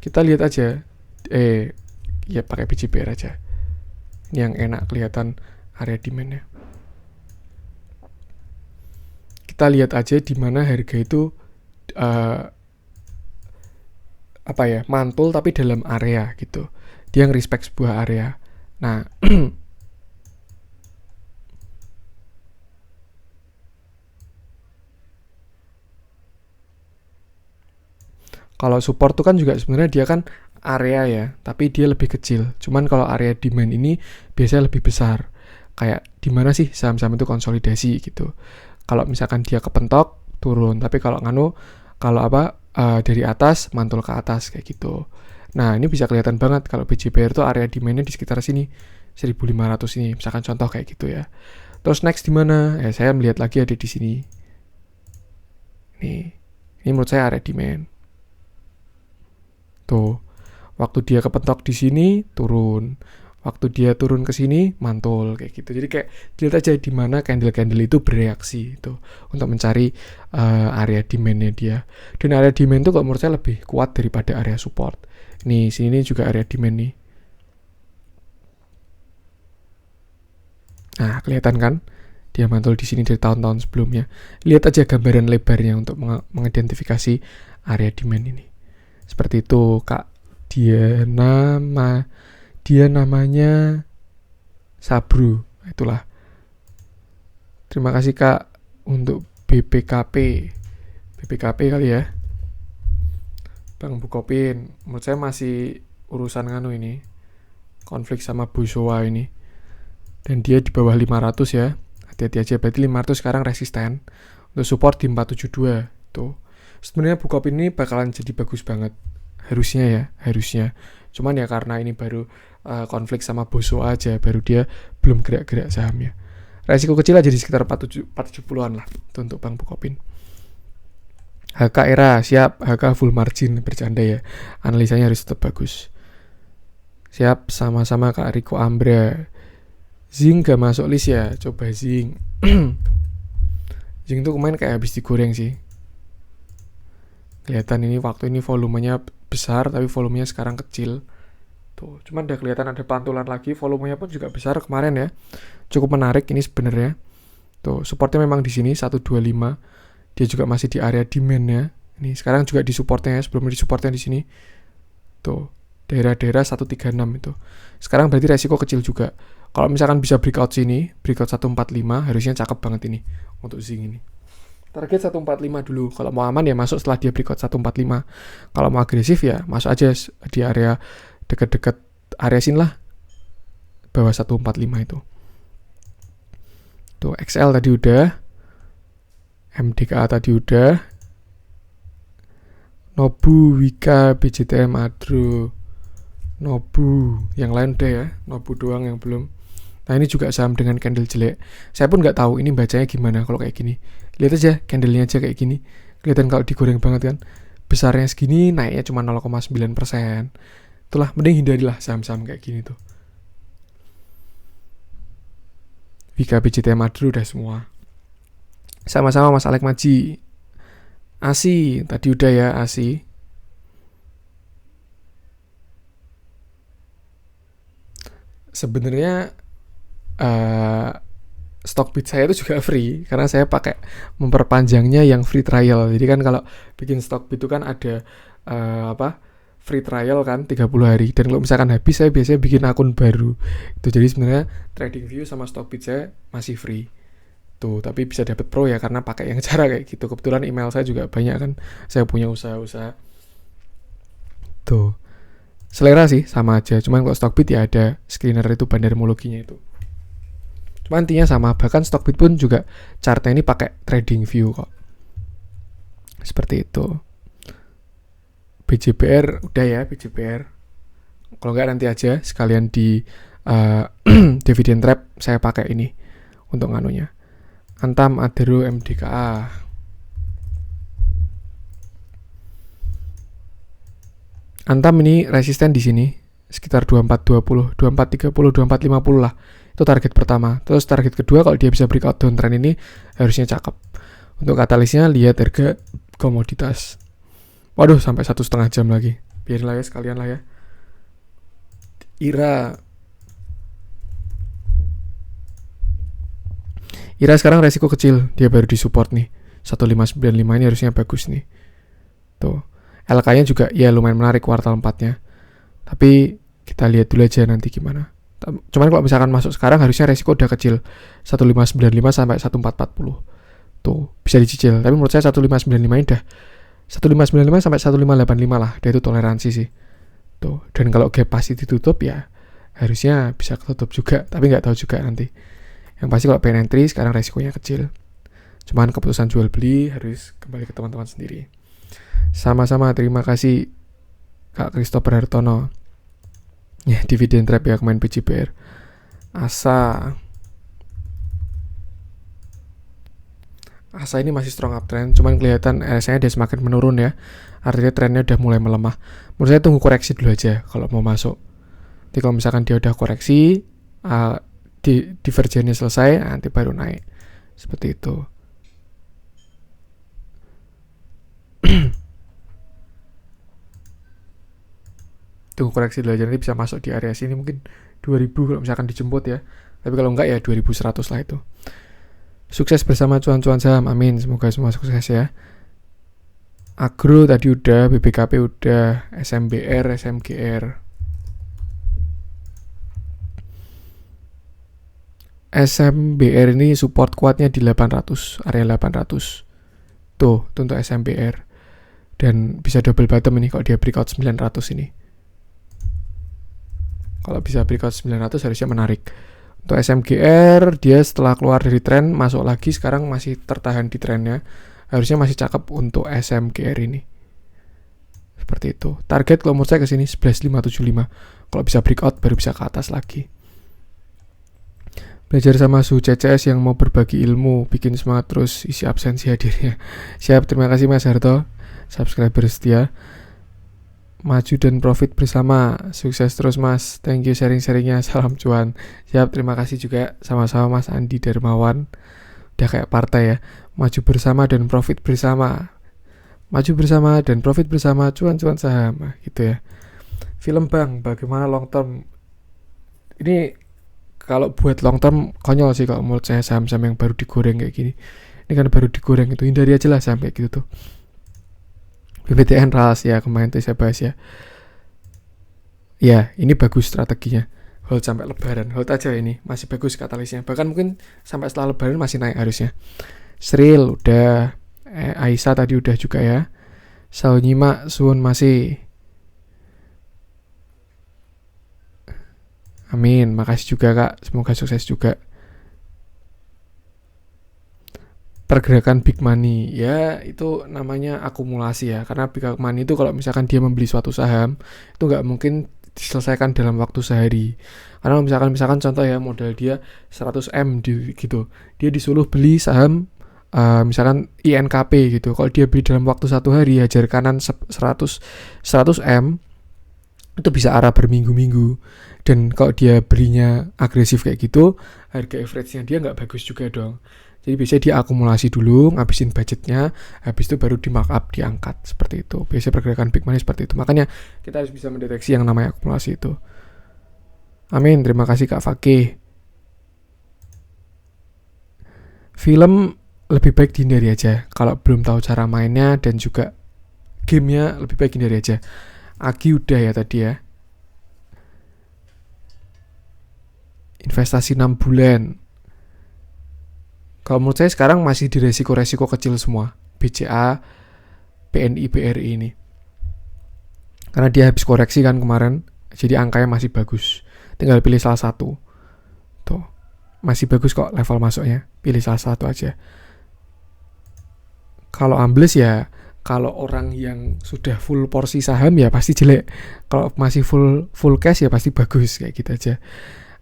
kita lihat aja ya pakai BJBR aja. Ini yang enak kelihatan area demand-nya. Kita lihat aja di mana harga itu mantul tapi dalam area gitu. Dia nge-respect sebuah area. Nah, kalau support tuh kan juga sebenarnya dia kan area ya, tapi dia lebih kecil. Cuman kalau area demand ini biasanya lebih besar. Kayak di mana sih saham-saham itu konsolidasi gitu. Kalau misalkan dia kepentok turun, tapi kalau dari atas mantul ke atas kayak gitu. Nah, ini bisa kelihatan banget kalau BJBR tuh area demand-nya di sekitar sini 1500 ini, misalkan contoh kayak gitu ya. Terus next di mana? Ya, saya melihat lagi ada di sini. Ini menurut saya area demand. Tuh, waktu dia kepentok di sini turun, waktu dia turun ke sini mantul kayak gitu. Jadi kayak dilihat aja di mana candle-candle itu bereaksi itu untuk mencari area demand-nya dia. Dan area demand itu kalau menurut saya lebih kuat daripada area support. Nih, sini juga area demand nih. Nah, kelihatan kan? Dia mantul di sini dari tahun-tahun sebelumnya. Lihat aja gambaran lebarnya untuk mengidentifikasi area demand ini. Seperti itu, Kak. Dia namanya Sabru. Itulah. Terima kasih, Kak, untuk BPKP. BPKP kali ya. Bang Bukopin. Menurut saya masih urusan ini. Konflik sama Bushowa ini. Dan dia di bawah 500 ya. Hati-hati aja. Berarti 500 sekarang resisten. Untuk support di 472. Tuh. Sebenarnya Bukopin ini bakalan jadi bagus banget, harusnya. Cuman ya karena ini baru konflik sama Boso aja, baru dia belum gerak-gerak sahamnya. Resiko kecil aja di sekitar 470-an lah itu untuk Bang Bukopin. HK era siap, HK full margin, bercanda ya. Analisanya harus tetap bagus. Siap, sama-sama Kak Riko Ambra. Zing gak masuk list ya, coba Zing. Zing tuh kemarin kayak habis digoreng sih. Kelihatan ini waktu ini volumenya besar tapi volumenya sekarang kecil. Tuh, cuman udah kelihatan ada pantulan lagi, volumenya pun juga besar kemarin ya. Cukup menarik ini sebenarnya. Tuh, supportnya memang di sini 125. Dia juga masih di area demand-nya. Ini sekarang juga di supportnya ya, sebelumnya di supportnya di sini. Tuh, daerah-daerah 136 itu. Sekarang berarti resiko kecil juga. Kalau misalkan bisa breakout sini, breakout 145, harusnya cakep banget ini untuk Zing ini. Target 145 dulu. Kalau mau aman ya masuk setelah dia breakout 145. Kalau mau agresif ya masuk aja di area dekat-dekat area sini lah. Bawah 145 itu. Tuh XL tadi udah. MDKA tadi udah. Nobu, Wika, BJTM, Adro. Nobu. Yang lain udah ya. Nobu doang yang belum. Nah ini juga saham dengan candle jelek. Saya pun nggak tahu ini bacanya gimana kalau kayak gini. Lihat aja candlenya aja kayak gini. Kelihatan kalau digoreng banget kan. Besarnya segini, naiknya cuma 0,9%. Itulah, mending hindarilah saham-saham kayak gini tuh. Wika, BJTM, Adro udah semua. Sama-sama Mas Alek Maji. ASI, tadi udah ya ASI. Sebenarnya Stockbit saya itu juga free karena saya pakai memperpanjangnya yang free trial. Jadi kan kalau bikin Stockbit itu kan ada free trial kan 30 hari, dan kalau misalkan habis saya biasanya bikin akun baru. Itu jadi sebenarnya TradingView sama Stockbit saya masih free. Tuh, tapi bisa dapat pro ya karena pakai yang cara kayak gitu. Kebetulan email saya juga banyak kan. Saya punya usaha-usaha. Tuh. Selera sih sama aja. Cuman kalau Stockbit ya ada screener itu bandarmologinya itu. Cuma intinya sama. Bahkan Stockbit pun juga chartnya ini pakai TradingView kok. Seperti itu. BJPR udah ya, BJPR. Kalau nggak nanti aja sekalian di dividend trap saya pakai ini untuk nganunya. Antam, Adero, MDKA. Antam ini resisten di sini sekitar 2420, 2430, 2450 lah. Itu target pertama. Terus target kedua kalau dia bisa breakout downtrend ini harusnya cakep. Untuk katalisnya lihat harga komoditas. Waduh, sampai 1,5 jam lagi. Biarin lah ya, sekalian lah ya. Ira sekarang resiko kecil, dia baru disupport nih 1595 ini harusnya bagus nih. Tuh, LK-nya juga ya lumayan menarik kuartal 4-nya. Tapi kita lihat dulu aja nanti gimana. Cuman kalau misalkan masuk sekarang harusnya resiko udah kecil, 1595 sampai 1440. Tuh, bisa dicicil. Tapi menurut saya 1595 ini udah 1595 sampai 1585 lah, dia itu toleransi sih. Tuh, dan kalau gap pasti ditutup ya harusnya bisa ketutup juga, tapi nggak tahu juga nanti. Yang pasti kalau pengen entry sekarang resikonya kecil. Cuman keputusan jual beli harus kembali ke teman-teman sendiri. Sama-sama, terima kasih Kak Christopher Hartono. Ya, dividend trap ya kemarin BJPR. Asa ini masih strong uptrend, cuman kelihatan RSI-nya udah semakin menurun ya. Artinya trennya udah mulai melemah. Menurut saya tunggu koreksi dulu aja kalau mau masuk. Jadi kalau misalkan dia udah koreksi, divergennya selesai, nanti baru naik. Seperti itu. Tunggu koreksi dulu aja, nanti bisa masuk di area sini mungkin 2000 kalau misalkan dijemput ya. Tapi kalau enggak ya 2100 lah itu. Sukses bersama cuan-cuan saham, amin. Semoga semua sukses ya. Agro tadi udah, BBKP udah, SMBR, SMGR. SMBR ini support kuatnya di 800, area 800. Tuh, untuk SMBR. Dan bisa double bottom ini kalau dia breakout 900 ini. Kalau bisa breakout 900 harusnya menarik. Untuk SMGR, dia setelah keluar dari tren, masuk lagi, sekarang masih tertahan di trennya. Harusnya masih cakep untuk SMGR ini. Seperti itu. Target kalau menurut saya ke sini 11575. Kalau bisa breakout baru bisa ke atas lagi. Belajar sama Su CCS yang mau berbagi ilmu, bikin semangat terus, isi absensi hadirnya. Siap, terima kasih Mas Harto, subscriber setia. Maju dan profit bersama, sukses terus Mas, thank you sharing-sharingnya, salam cuan. Siap, terima kasih juga sama-sama Mas Andi Darmawan. Udah kayak partai ya, maju bersama dan profit bersama. Maju bersama dan profit bersama, cuan-cuan saham, gitu ya. Film Bang, bagaimana long term? Ini kalau buat long term konyol sih kalau menurut saya saham-saham yang baru digoreng kayak gini. Ini kan baru digoreng itu, hindari aja lah saham kayak gitu tuh. BBTN RALS ya kemarin tuh saya bahas ya. Ya, ini bagus strateginya. Hold sampai lebaran, hold aja ini, masih bagus katalisnya. Bahkan mungkin sampai setelah lebaran masih naik harusnya. Sril udah, Aisyah tadi udah juga ya. Sao nyimak suwun masih. Amin, makasih juga Kak. Semoga sukses juga. Pergerakan big money ya itu namanya akumulasi ya, karena big money itu kalau misalkan dia membeli suatu saham itu nggak mungkin diselesaikan dalam waktu sehari, karena misalkan contoh ya, modal dia 100 M gitu, dia disuruh beli saham misalkan INKP gitu, kalau dia beli dalam waktu satu hari hajar kanan 100 M itu bisa arah berminggu-minggu, dan kalau dia belinya agresif kayak gitu harga average-nya dia nggak bagus juga dong. Jadi biasanya dia akumulasi dulu, ngabisin budgetnya, habis itu baru di markup, diangkat, seperti itu. Biasanya pergerakan big money seperti itu. Makanya kita harus bisa mendeteksi yang namanya akumulasi itu. Amin, terima kasih Kak Fakih. Film lebih baik dihindari aja. Kalau belum tahu cara mainnya dan juga gamenya, lebih baik hindari aja. Agi udah ya tadi ya. Investasi 6 bulan. Kalau menurut saya sekarang masih di resiko-resiko kecil semua. BCA, PNI, BRI ini. Karena dia habis koreksi kan kemarin, jadi angkanya masih bagus. Tinggal pilih salah satu. Tuh, masih bagus kok level masuknya. Pilih salah satu aja. Kalau ambles ya, kalau orang yang sudah full porsi saham ya pasti jelek. Kalau masih full cash ya pasti bagus, kayak gitu aja.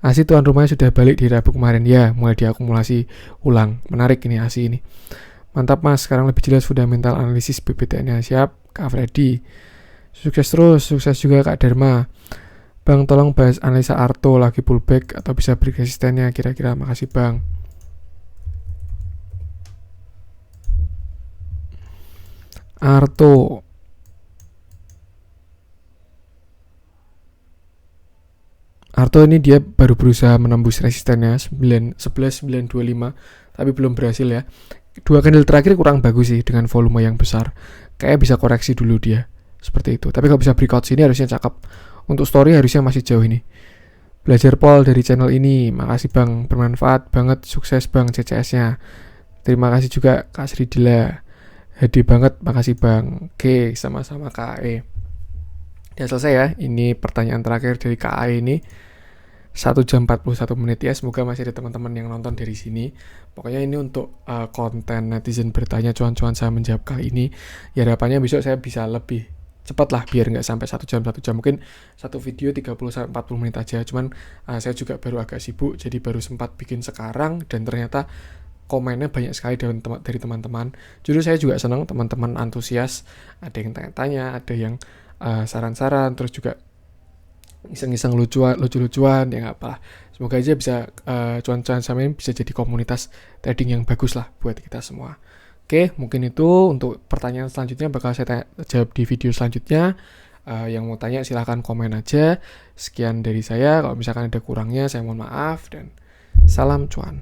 ASI tuan rumahnya sudah balik di Rabu kemarin ya, mulai diakumulasi ulang. Menarik ini ASI ini. Mantap Mas, sekarang lebih jelas fundamental analisis BBTN-nya. Siap, Kak Freddy. Sukses terus, sukses juga Kak Dharma. Bang, tolong bahas analisa Arto lagi pullback atau bisa break resistennya kira-kira. Makasih Bang. Arto ini dia baru berusaha menembus resistennya 11.925 tapi belum berhasil ya. Dua candle terakhir kurang bagus sih dengan volume yang besar. Kayaknya bisa koreksi dulu dia. Seperti itu. Tapi kalau bisa breakout sini harusnya cakep. Untuk story harusnya masih jauh ini. Belajar Paul dari channel ini. Makasih Bang, bermanfaat banget. Sukses Bang CCS-nya. Terima kasih juga Kak Sri Dila. Hadi banget, makasih Bang. Oke, sama-sama Kak E. Ya selesai ya. Ini pertanyaan terakhir dari Kak E ini. 1 jam 41 menit ya. Semoga masih ada teman-teman yang nonton dari sini. Pokoknya ini untuk konten netizen bertanya cuan-cuan saya menjawab kali ini. Ya harapannya besok saya bisa lebih cepat lah, biar nggak sampai 1 jam. Mungkin satu video 30-40 menit aja. Cuman saya juga baru agak sibuk, jadi baru sempat bikin sekarang. Dan ternyata komennya banyak sekali dari teman-teman. Jujur saya juga senang teman-teman antusias. Ada yang tanya-tanya, ada yang saran-saran, terus juga iseng-iseng lucu-lucuan ya nggak apa. Semoga aja bisa cuan-cuan sama ini bisa jadi komunitas trading yang bagus lah buat kita semua. Oke, mungkin itu untuk pertanyaan selanjutnya bakal saya jawab di video selanjutnya. Yang mau tanya silahkan komen aja. Sekian dari saya. Kalau misalkan ada kurangnya saya mohon maaf dan salam cuan.